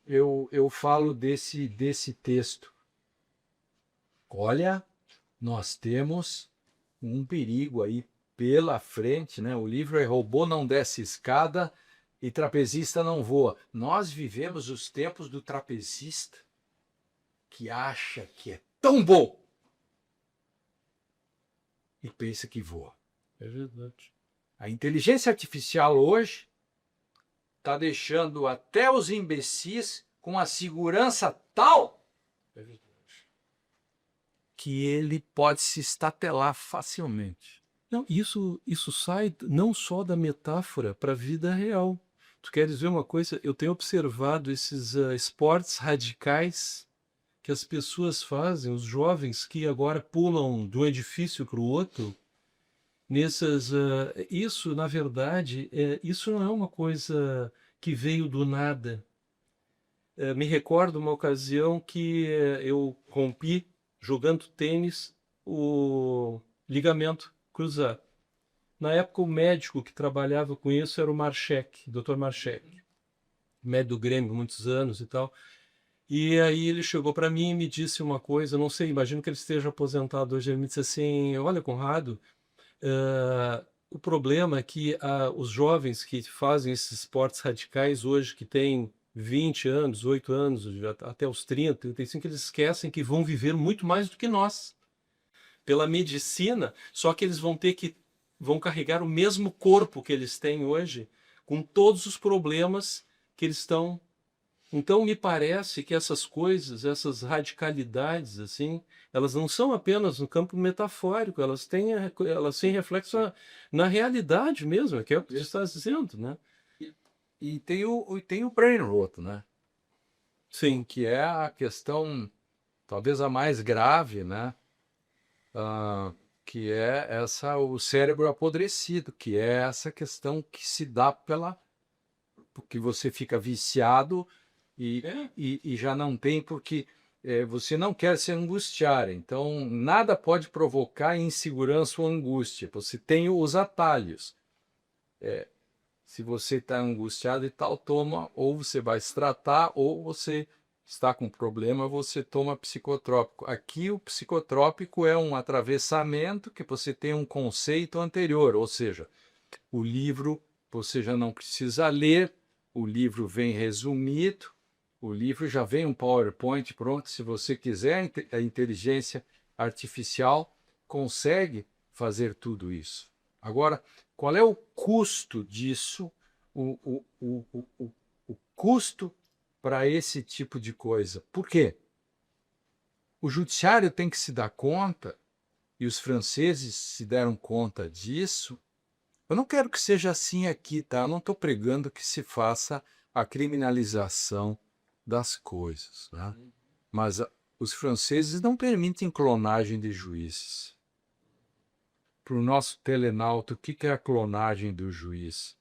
eu falo desse texto. Olha, nós temos um perigo aí pela frente, né? O livro é Robô Não Desce Escada e Trapezista Não Voa. Nós vivemos os tempos do trapezista que acha que é tão bom e pensa que voa. É verdade. A inteligência artificial hoje está deixando até os imbecis com a segurança tal que ele pode se estatelar facilmente. Não, isso sai não só da metáfora para a vida real. Tu queres ver uma coisa? Eu tenho observado esses esportes radicais que as pessoas fazem, os jovens que agora pulam de um edifício para o outro. Isso, na verdade, isso não é uma coisa que veio do nada. Me recordo uma ocasião que eu rompi, jogando tênis, o ligamento cruzado. Na época, o médico que trabalhava com isso era o Marchek, Dr. Marchek, médico do Grêmio, muitos anos e tal. E aí ele chegou para mim e me disse uma coisa, não sei, imagino que ele esteja aposentado hoje. Ele me disse assim: olha, Conrado, o problema é que os jovens que fazem esses esportes radicais hoje, que têm 20 anos, 8 anos, até os 30, 35, eles esquecem que vão viver muito mais do que nós. Pela medicina, só que eles vão carregar o mesmo corpo que eles têm hoje, com todos os problemas que eles estão. Então me parece que essas coisas, essas radicalidades, assim, elas não são apenas no campo metafórico, elas têm reflexo na realidade mesmo, que é o que você está dizendo, né? E tem o brain rot, né? Sim. Que é a questão, talvez a mais grave, né? Que é o cérebro apodrecido, que é essa questão que se dá porque você fica viciado e já não tem, porque você não quer se angustiar. Então, nada pode provocar insegurança ou angústia. Você tem os atalhos. Se você está angustiado e tal, ou você vai se tratar, ou você está com problema, você toma psicotrópico. Aqui o psicotrópico é um atravessamento que você tem um conceito anterior, ou seja, o livro você já não precisa ler, o livro vem resumido, o livro já vem um PowerPoint pronto. Se você quiser, a inteligência artificial consegue fazer tudo isso. Agora, qual é o custo disso? O custo para esse tipo de coisa. Por quê? O judiciário tem que se dar conta, e os franceses se deram conta disso. Eu não quero que seja assim aqui, tá? Eu não estou pregando que se faça a criminalização das coisas, né? Mas os franceses não permitem clonagem de juízes. Para o nosso telenauta, o que é a clonagem do juiz?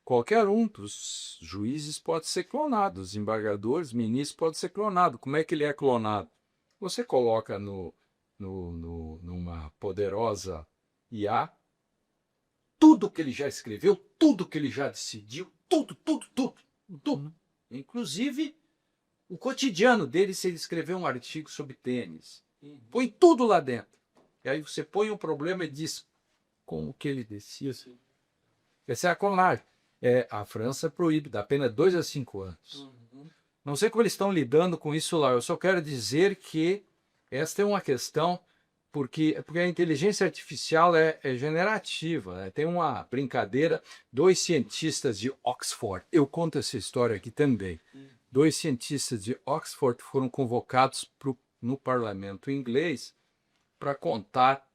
Qualquer um dos juízes pode ser clonado, os embargadores, ministros pode ser clonado. Como é que ele é clonado? Você coloca numa poderosa IA tudo que ele já escreveu, tudo que ele já decidiu, tudo. Inclusive o cotidiano dele, se ele escreveu um artigo sobre tênis. Põe tudo lá dentro. E aí você põe um problema e diz como que ele decide. Essa é a clonagem. A França proíbe, dá pena 2 a 5 anos. Não sei como eles estão lidando com isso lá. Eu só quero dizer que esta é uma questão, porque a inteligência artificial é generativa, né? Tem uma brincadeira, 2 cientistas de Oxford, eu conto essa história aqui também. 2 cientistas de Oxford foram convocados no parlamento inglês para contar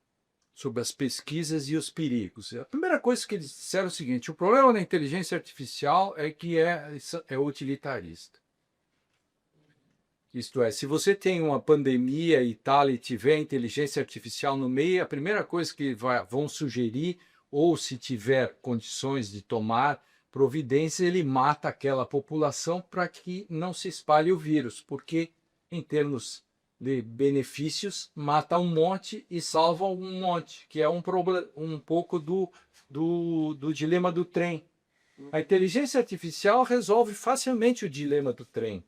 sobre as pesquisas e os perigos. A primeira coisa que eles disseram é o seguinte: o problema da inteligência artificial é que é utilitarista. Isto é, se você tem uma pandemia e tal e tiver inteligência artificial no meio, a primeira coisa que vão sugerir, ou se tiver condições de tomar providências, ele mata aquela população para que não se espalhe o vírus, porque em termos de benefícios, mata um monte e salva um monte, que é um pouco do dilema do trem. A inteligência artificial resolve facilmente o dilema do trem.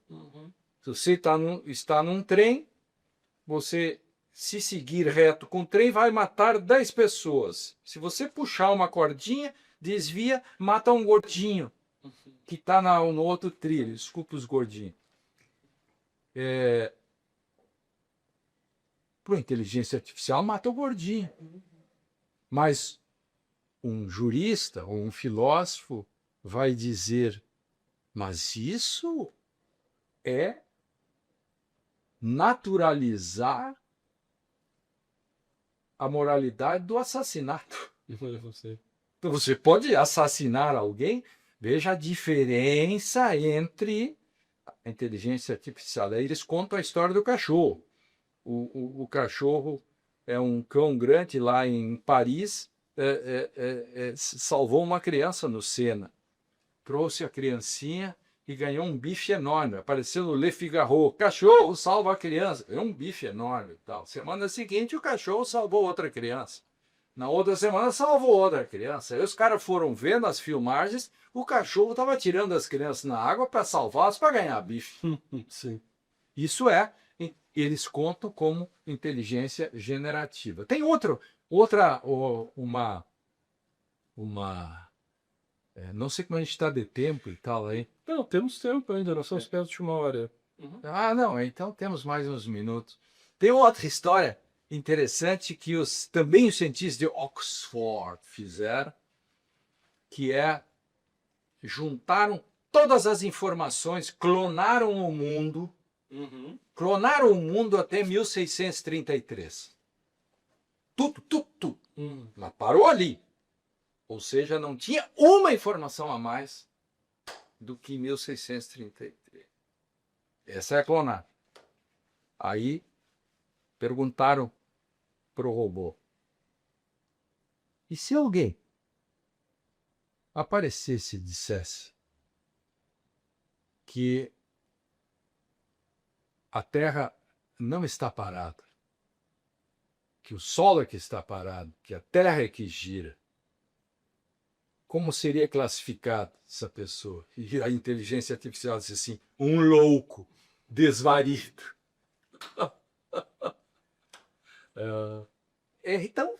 Se você está num trem, você, se seguir reto com o trem, vai matar 10 pessoas. Se você puxar uma cordinha, desvia, mata um gordinho que está no outro trilho. Desculpa os gordinhos. Para a inteligência artificial, mata o gordinho. Mas um jurista ou um filósofo vai dizer: mas isso é naturalizar a moralidade do assassinato. Então você pode assassinar alguém. Veja a diferença entre a inteligência artificial. Aí eles contam a história do cachorro. O cachorro é um cão grande lá em Paris, salvou uma criança no Sena. Trouxe a criancinha e ganhou um bife enorme. Apareceu no Le Figaro: cachorro salva a criança. Ganhou um bife enorme. Tal. Semana seguinte, o cachorro salvou outra criança. Na outra semana, salvou outra criança. Aí os caras foram vendo as filmagens, o cachorro estava tirando as crianças na água para salvá-las, para ganhar bife. Sim. Isso eles contam como inteligência generativa. Tem não sei como a gente está de tempo e tal aí. Não, temos tempo ainda, nós estamos perto de 1 hora. Ah, não, então temos mais uns minutos. Tem outra história interessante que também os cientistas de Oxford fizeram, que é juntaram todas as informações, clonaram o mundo até 1633. Tudo. Mas parou ali. Ou seja, não tinha uma informação a mais do que 1633. Essa é a clonagem. Aí perguntaram para o robô: e se alguém aparecesse e dissesse que a Terra não está parada, que o Sol é que está parado, que a Terra é que gira, como seria classificada essa pessoa? E a inteligência artificial disse assim: um louco, desvarido. Então,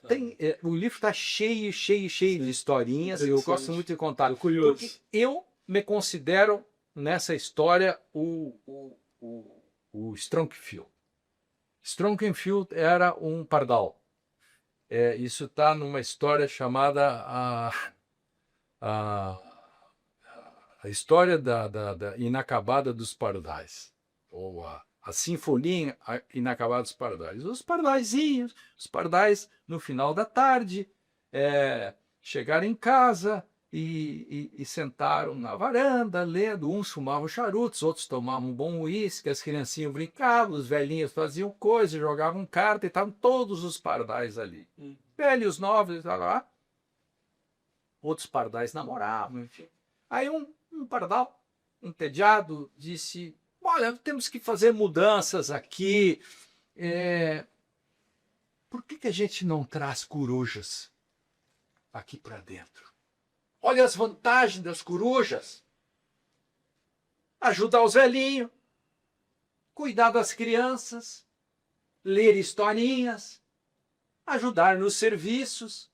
o livro está cheio de historinhas, e eu gosto muito de contar. Porque eu me considero, nessa história, o Strongfield. Strongfield era um pardal. Isso está numa história chamada a história da inacabada dos pardais, ou a Sinfonia Inacabada dos Pardais. Os pardaizinhos, os pardais, no final da tarde, chegaram em casa e sentaram na varanda, lendo. Uns fumavam charutos, outros tomavam um bom uísque, as criancinhas brincavam, os velhinhos faziam coisas, jogavam carta, e estavam todos os pardais ali. Velhos, novos, lá. Outros pardais namoravam, enfim. Aí um pardal, entediado, disse: olha, temos que fazer mudanças aqui. Por que a gente não traz corujas aqui para dentro? Olha as vantagens das corujas. Ajudar os velhinhos, cuidar das crianças, ler historinhas, ajudar nos serviços.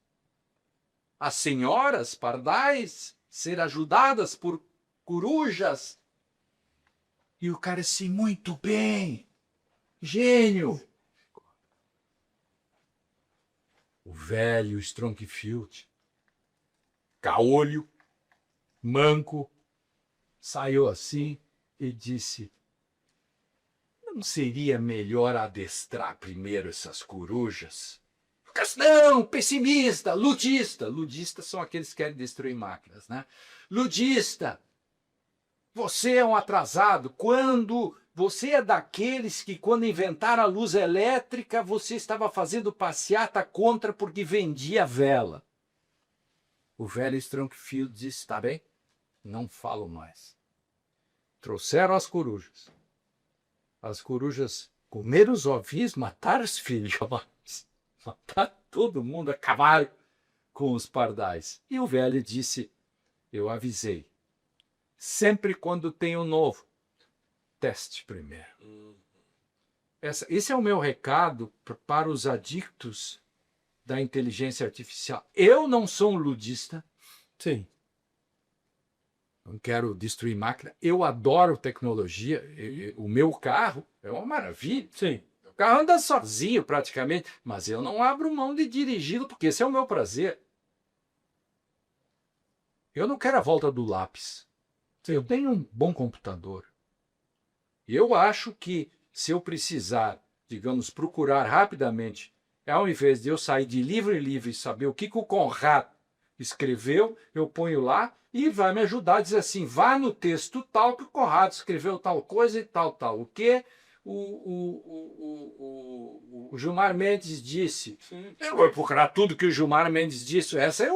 As senhoras pardais ser ajudadas por corujas. E o cara assim: muito bem, gênio. O velho Strongfield, caolho, manco, saiu assim e disse: não seria melhor adestrar primeiro essas corujas? Não, pessimista, ludista. Ludistas são aqueles que querem destruir máquinas, né? Ludista. Você é um atrasado. Você é daqueles que, quando inventaram a luz elétrica, você estava fazendo passeata contra porque vendia vela. O velho Strongfield disse: tá bem, não falo mais. Trouxeram as corujas. As corujas comeram os ovinhos, mataram os filhotes, mataram todo mundo, acabaram com os pardais. E o velho disse: eu avisei. Sempre quando tem um novo, teste primeiro. Esse é o meu recado para os adictos da inteligência artificial. Eu não sou um ludista. Sim. Não quero destruir máquina. Eu adoro tecnologia. O meu carro é uma maravilha. Sim. O carro anda sozinho praticamente, mas eu não abro mão de dirigi-lo, porque esse é o meu prazer. Eu não quero a volta do lápis. Eu tenho um bom computador. E eu acho que, se eu precisar, digamos, procurar rapidamente, ao invés de eu sair de livro em livro e saber o que o Conrad escreveu, eu ponho lá e vai me ajudar a dizer assim: vá no texto tal que o Conrad escreveu tal coisa e tal. O que o Gilmar Mendes disse. Eu vou procurar tudo que o Gilmar Mendes disse. Essa é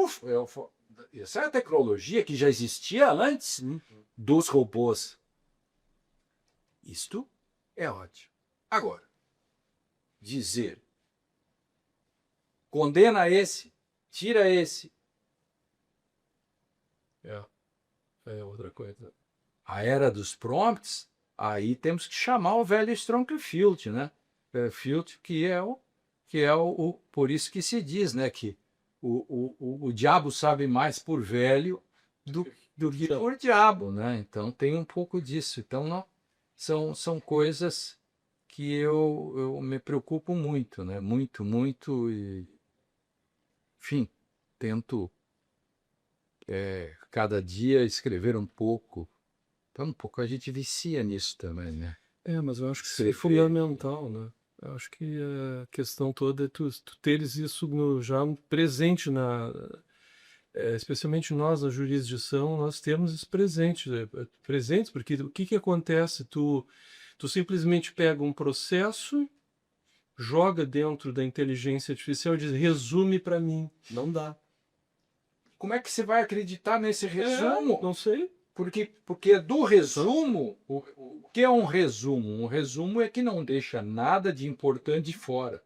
a tecnologia que já existia antes dos robôs. Isto é ótimo. Agora, dizer: condena esse, tira esse. É outra coisa. A era dos prompts, aí temos que chamar o velho Strongfield, né? Field, que é o por isso que se diz, né, que o diabo sabe mais por velho do que por diabo, né? Então tem um pouco disso. Então não, são coisas que eu me preocupo muito, né? Muito, muito e, enfim, tento cada dia escrever um pouco. Então um pouco a gente vicia nisso também, né? Mas eu acho que isso é Escrever. fundamental, né? Eu acho que a questão toda é tu teres isso já presente especialmente nós, na jurisdição, nós temos isso presentes, porque o que acontece? Tu simplesmente pega um processo, joga dentro da inteligência artificial e diz, resume para mim. Não dá. Como é que você vai acreditar nesse resumo? Não sei. Porque do resumo, o que é um resumo? Um resumo é que não deixa nada de importante fora.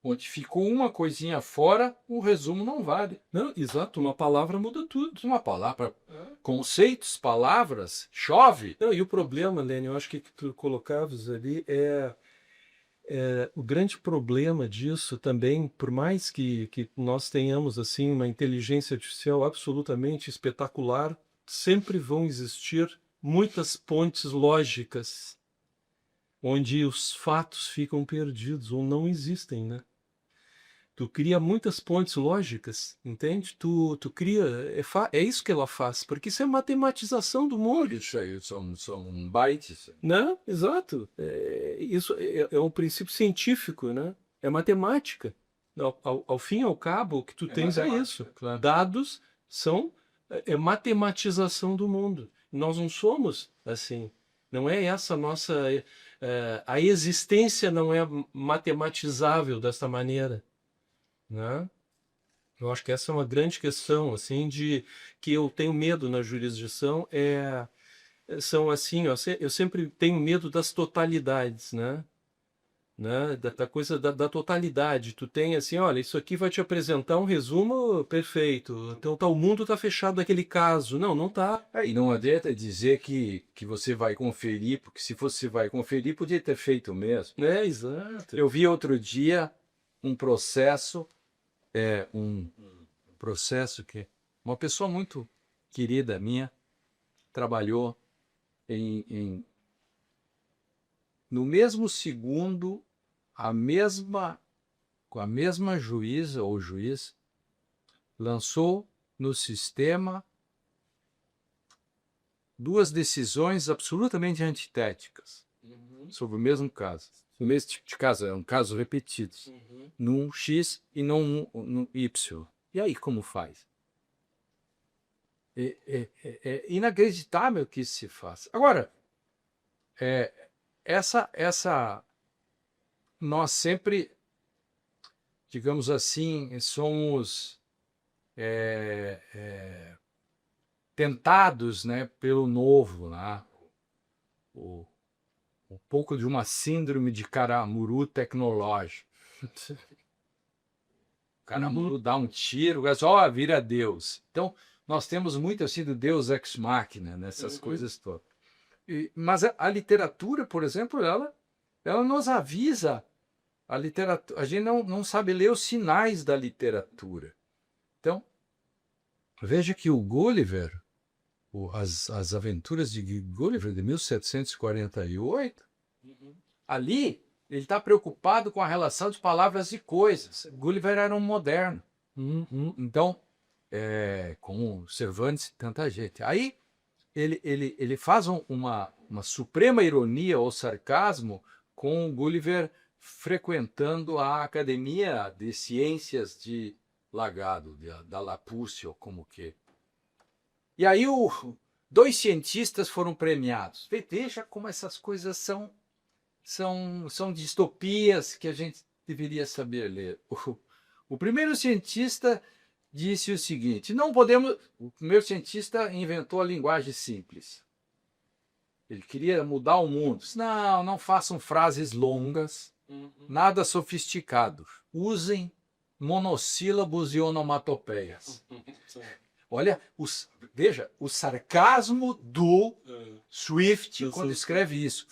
Onde ficou uma coisinha fora, o resumo não vale. Não, exato, uma palavra muda tudo. Uma palavra, conceitos, palavras, chove. Não, e o problema, Lênin, eu acho que tu colocavas ali o grande problema disso também, por mais que nós tenhamos assim uma inteligência artificial absolutamente espetacular, sempre vão existir muitas pontes lógicas onde os fatos ficam perdidos ou não existem, né? Tu cria muitas pontes lógicas, entende? Tu cria. É isso que ela faz, porque isso é matematização do mundo. Isso aí são bytes. Né? Exato. Isso é um princípio científico, né? É matemática. Ao fim e ao cabo, o que tu tens é isso. Claro. Dados são matematização do mundo. Nós não somos assim. Não é essa a nossa. A existência não é matematizável desta maneira, né? Eu acho que essa é uma grande questão, assim, de que eu tenho medo na jurisdição são assim, ó, eu sempre tenho medo das totalidades, né? Da coisa da totalidade. Tu tem assim, olha, isso aqui vai te apresentar um resumo perfeito. Então o mundo está fechado naquele caso. Não, não está. E não adianta dizer que você vai conferir, porque se você vai conferir, podia ter feito mesmo. Exato. Eu vi outro dia um processo, um processo que uma pessoa muito querida minha trabalhou no mesmo segundo, com a mesma juíza ou juiz, lançou no sistema 2 decisões absolutamente antitéticas sobre o mesmo caso. O mesmo tipo de caso, é um caso repetido, num X e não num Y. E aí como faz? É inacreditável que isso se faça. Agora, nós sempre, digamos assim, somos tentados, né, pelo novo, né? Um pouco de uma síndrome de caramuru tecnológico. O caramuru dá um tiro, vira Deus. Então, nós temos muito assim do Deus ex machina, nessas coisas todas. Mas a literatura, por exemplo, ela nos avisa. A literatura, a gente não sabe ler os sinais da literatura. Então, veja que o Gulliver, as aventuras de Gulliver de 1748, ali ele está preocupado com a relação de palavras e coisas. Gulliver era um moderno. Então, com Cervantes e tanta gente. Aí ele faz uma suprema ironia ou sarcasmo com Gulliver frequentando a Academia de Ciências de Lagado, da Lapúcia, ou como que. E aí 2 cientistas foram premiados. Veja como essas coisas são distopias que a gente deveria saber ler. O primeiro cientista disse o seguinte: não podemos. O primeiro cientista inventou a linguagem simples. Ele queria mudar o mundo. Disse, não façam frases longas, nada sofisticado. Usem monossílabos e onomatopeias. Olha, veja, o sarcasmo do Swift quando escreve isso.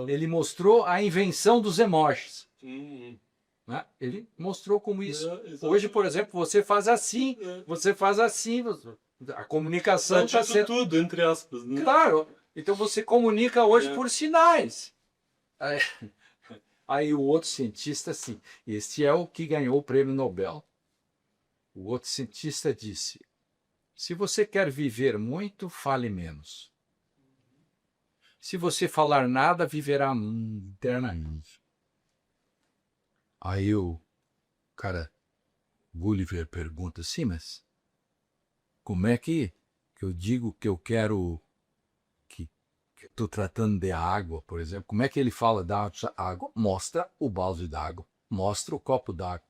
Ele mostrou a invenção dos emojis. né? Ele mostrou como isso. Hoje, por exemplo, você faz assim, a comunicação está sendo... tudo, entre aspas, né? Claro, então você comunica hoje por sinais. Aí o outro cientista, assim, este é o que ganhou o prêmio Nobel. O outro cientista disse: se você quer viver muito, fale menos. Se você falar nada, viverá eternamente. Aí o cara, Gulliver, pergunta assim, mas como é que eu digo que eu quero, que estou tratando de água, por exemplo? Como é que ele fala da água? Mostra o balde d'água, mostra o copo d'água.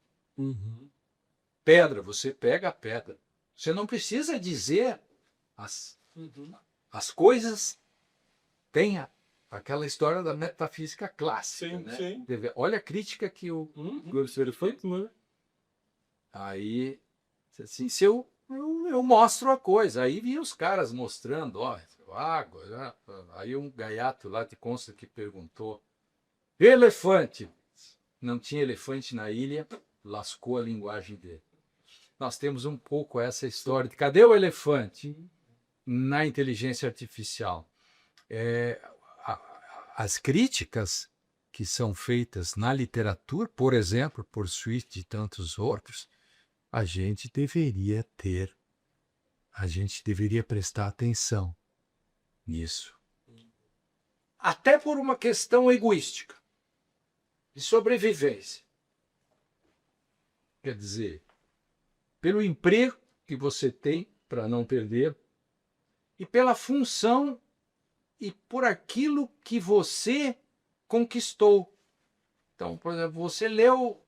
Pedra, você pega a pedra. Você não precisa dizer as coisas. Tem aquela história da metafísica clássica. Sim, né? sim. Olha a crítica que o Gulliver fez, né? Aí, assim, se eu mostro a coisa. Aí vi os caras mostrando, ó, água. Né? Aí um gaiato lá te consta que perguntou: elefante. Não tinha elefante na ilha, lascou a linguagem dele. Nós temos um pouco essa história de cadê o elefante na inteligência artificial. As críticas que são feitas na literatura, por exemplo, por Swift e tantos outros, a gente deveria prestar atenção nisso. Até por uma questão egoística, de sobrevivência. Quer dizer, pelo emprego que você tem para não perder e pela função e por aquilo que você conquistou. Então, por exemplo, você leu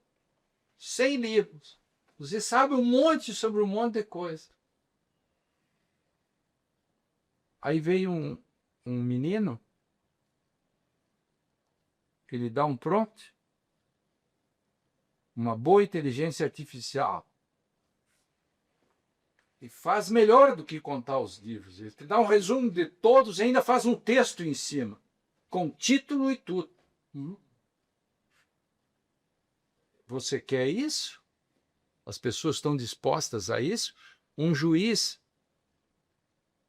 100 livros, você sabe um monte sobre um monte de coisa. Aí veio um menino, ele dá um prompt, uma boa inteligência artificial, e faz melhor do que contar os livros. Ele te dá um resumo de todos e ainda faz um texto em cima, com título e tudo. Você quer isso? As pessoas estão dispostas a isso? Um juiz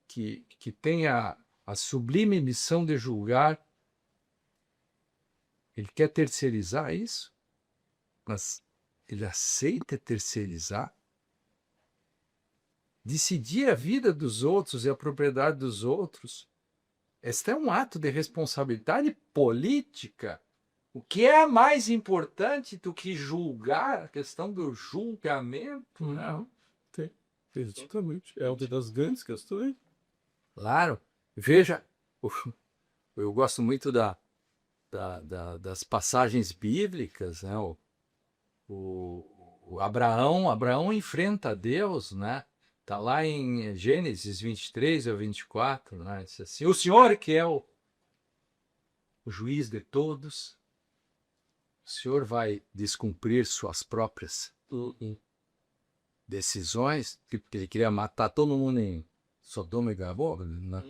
que tem a sublime missão de julgar, ele quer terceirizar isso? Mas ele aceita terceirizar? Decidir a vida dos outros e a propriedade dos outros. Este é um ato de responsabilidade política. O que é mais importante do que julgar, a questão do julgamento? Não, tem. Exatamente. É uma das grandes questões. Claro. Veja, eu gosto muito das passagens bíblicas, né? O Abraão enfrenta Deus, né? Está lá em Gênesis 23 ou 24, né? Diz assim: o Senhor que é o juiz de todos, o Senhor vai descumprir suas próprias decisões, porque ele queria matar todo mundo em Sodoma e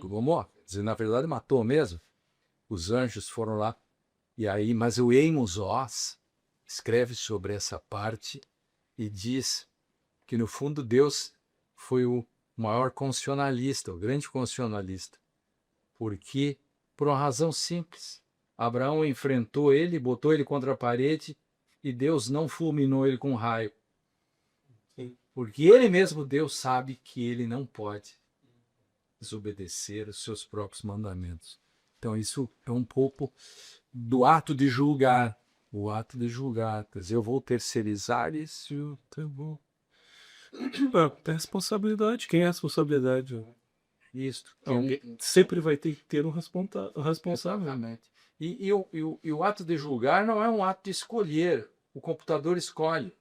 Gomorra. Quer dizer, na verdade matou mesmo. Os anjos foram lá. E aí, mas o Amos Oz escreve sobre essa parte e diz que, no fundo, Deus foi o maior constitucionalista, o grande constitucionalista. Porque, por uma razão simples, Abraão enfrentou ele, botou ele contra a parede e Deus não fulminou ele com um raio. Sim. Porque ele mesmo, Deus, sabe que ele não pode desobedecer os seus próprios mandamentos. Então, isso é um pouco do ato de julgar. O ato de julgar. Quer dizer, eu vou terceirizar isso. Tá bom. Tem responsabilidade. Quem é a responsabilidade? Isso. Alguém sempre vai ter que ter um responsável. Exatamente. E o ato de julgar não é um ato de escolher. O computador escolhe.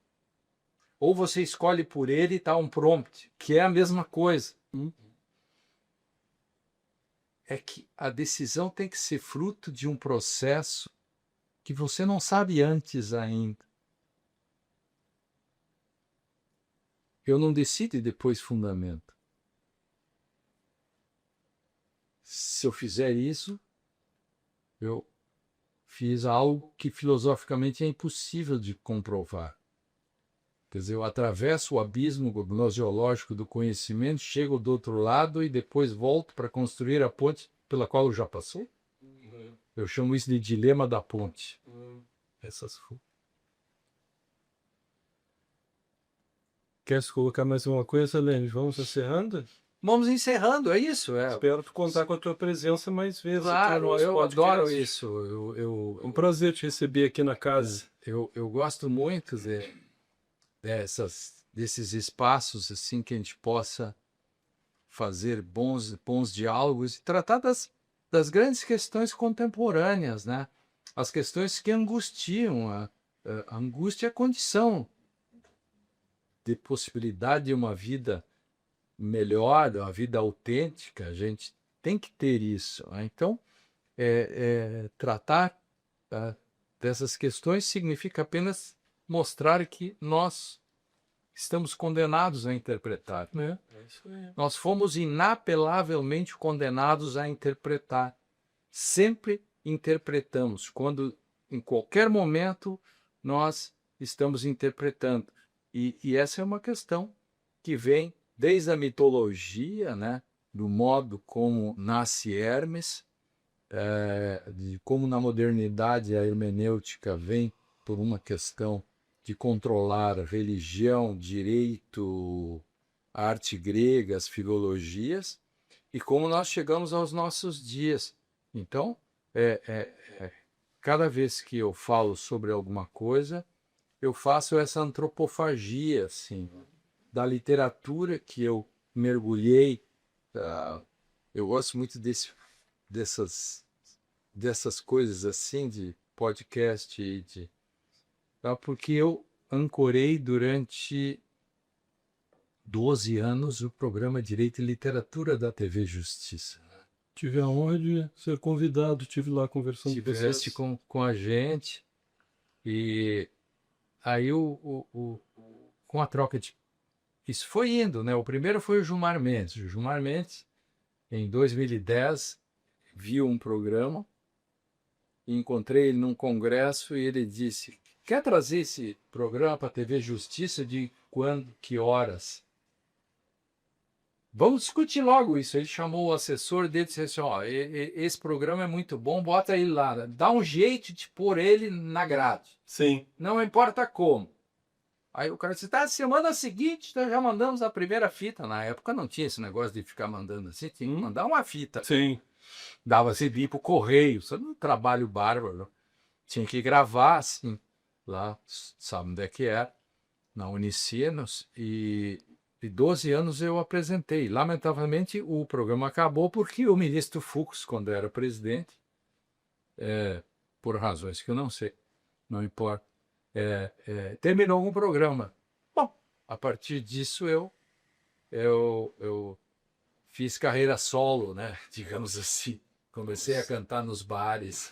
Ou você escolhe por ele e está um prompt, que é a mesma coisa. É que a decisão tem que ser fruto de um processo que você não sabe antes ainda. Eu não decido e depois fundamento. Se eu fizer isso, eu fiz algo que filosoficamente é impossível de comprovar. Quer dizer, eu atravesso o abismo gnoseológico do conhecimento, chego do outro lado e depois volto para construir a ponte pela qual eu já passei. Eu chamo isso de dilema da ponte. Essas... Quer colocar mais uma coisa, Lene? Vamos encerrando? Vamos encerrando, é isso. Espero contar com a tua presença mais vezes aqui no Claro, nosso eu podcast. adoro isso. É um prazer te receber aqui na casa. Eu gosto muito desses espaços assim que a gente possa fazer bons diálogos e tratar das grandes questões contemporâneas, né? As questões que angustiam. A angústia é a condição de possibilidade de uma vida melhor, uma vida autêntica. A gente tem que ter isso, né? Então, tratar dessas questões significa apenas mostrar que nós estamos condenados a interpretar. É isso aí. Nós fomos inapelavelmente condenados a interpretar. Sempre interpretamos, quando em qualquer momento nós estamos interpretando. E essa é uma questão que vem desde a mitologia, né, do modo como nasce Hermes, de como na modernidade a hermenêutica vem por uma questão de controlar a religião, direito, a arte grega, as filologias, e como nós chegamos aos nossos dias. Então, cada vez que eu falo sobre alguma coisa, eu faço essa antropofagia, assim, da literatura que eu mergulhei. Eu gosto muito dessas coisas assim, de podcast, porque eu ancorei durante 12 anos o programa Direito e Literatura da TV Justiça. Tive a honra de ser convidado, estive lá conversando com vocês. Estiveste com a gente, e aí com a troca de... Isso foi indo, né? O primeiro foi o Gilmar Mendes. O Gilmar Mendes, em 2010, viu um programa, e encontrei ele num congresso e ele disse: quer trazer esse programa para a TV Justiça? De quando, que horas? Vamos discutir logo isso. Ele chamou o assessor dele e disse assim: ó, esse programa é muito bom, bota ele lá. Dá um jeito de pôr ele na grade. Sim. Não importa como. Aí o cara disse: tá, semana seguinte nós já mandamos a primeira fita. Na época não tinha esse negócio de ficar mandando assim, tinha que mandar uma fita. Sim. Dava-se de ir pro correio, isso era um trabalho bárbaro. Tinha que gravar, assim, lá, sabe onde é que era, na Unicinos, e 12 anos eu apresentei. Lamentavelmente, o programa acabou porque o ministro Fux, quando era presidente, por razões que eu não sei, não importa, terminou o programa. Bom, a partir disso eu fiz carreira solo, né, digamos assim. Comecei a cantar nos bares,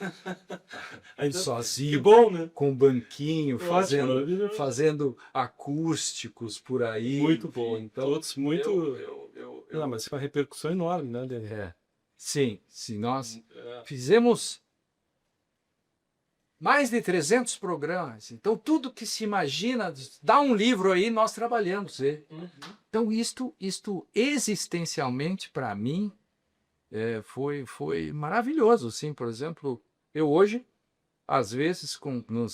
sozinho, Que bom, né? com um banquinho, Ótimo, fazendo acústicos por aí. Muito bom. Então, todos muito... Não, mas foi uma repercussão enorme, né, Lene? Sim, nós fizemos mais de 300 programas. Então, tudo que se imagina, dá um livro aí, nós trabalhamos. Então, isto existencialmente, para mim, foi maravilhoso. Assim, por exemplo, eu hoje, às vezes,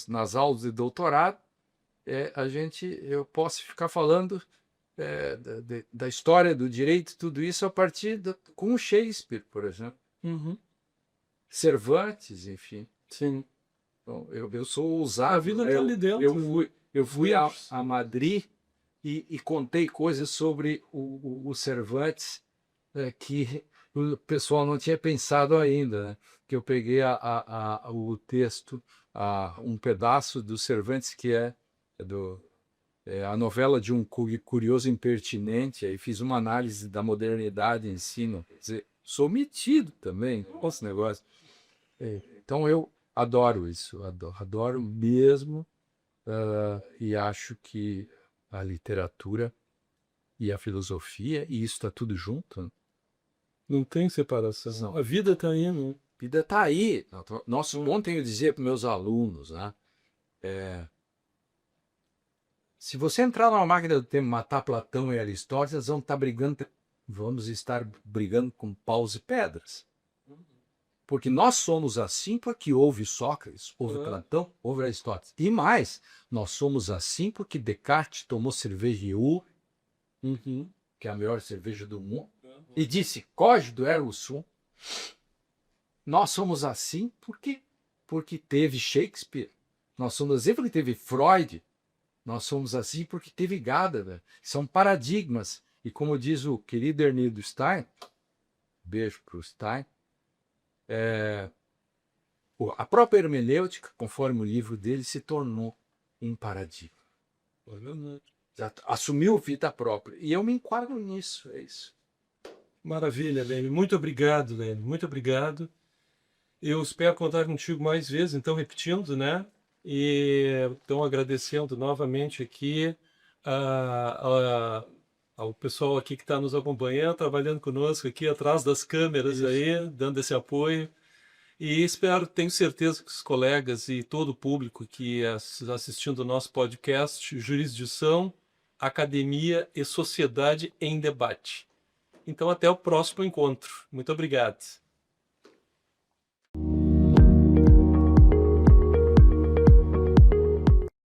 nas aulas de doutorado, eu posso ficar falando da história do direito, tudo isso a partir com Shakespeare, por exemplo. Cervantes, enfim. Sim. Então, eu sou ousado. A vida está ali dentro. Eu fui a Madrid e contei coisas sobre o Cervantes que o pessoal não tinha pensado ainda, né? Que eu peguei o texto, um pedaço do Cervantes que é a novela de um curioso impertinente, aí fiz uma análise da modernidade em si, quer dizer, sou metido também com esse negócio. Então eu adoro isso, adoro mesmo, e acho que a literatura e a filosofia, e isso está tudo junto, né? Não tem separação. A vida está aí, né? vida está aí. Nossa, ontem eu dizia para meus alunos, né? Se você entrar numa máquina do tempo, matar Platão e Aristóteles, vamos estar brigando com paus e pedras. Porque nós somos assim porque houve Sócrates, houve Platão, houve Aristóteles. E mais, nós somos assim porque Descartes tomou cerveja Iu, que é a melhor cerveja do mundo, e disse, cogito ergo sum. Nós somos assim porque teve Shakespeare. Nós somos assim porque teve Freud. Nós somos assim porque teve Gadamer. São paradigmas. E como diz o querido Ernildo Stein, beijo para o Stein, a própria hermenêutica, conforme o livro dele, se tornou um paradigma. Assumiu vida própria. E eu me enquadro nisso, é isso. Maravilha, Lênin. Muito obrigado, Lênin. Muito obrigado. Eu espero contar contigo mais vezes, então, repetindo, né? E então agradecendo novamente aqui ao pessoal aqui que está nos acompanhando, trabalhando conosco aqui atrás das câmeras aí, dando esse apoio. E tenho certeza que os colegas e todo o público que assistindo o nosso podcast Jurisdição, Academia e Sociedade em Debate. Então até o próximo encontro. Muito obrigado.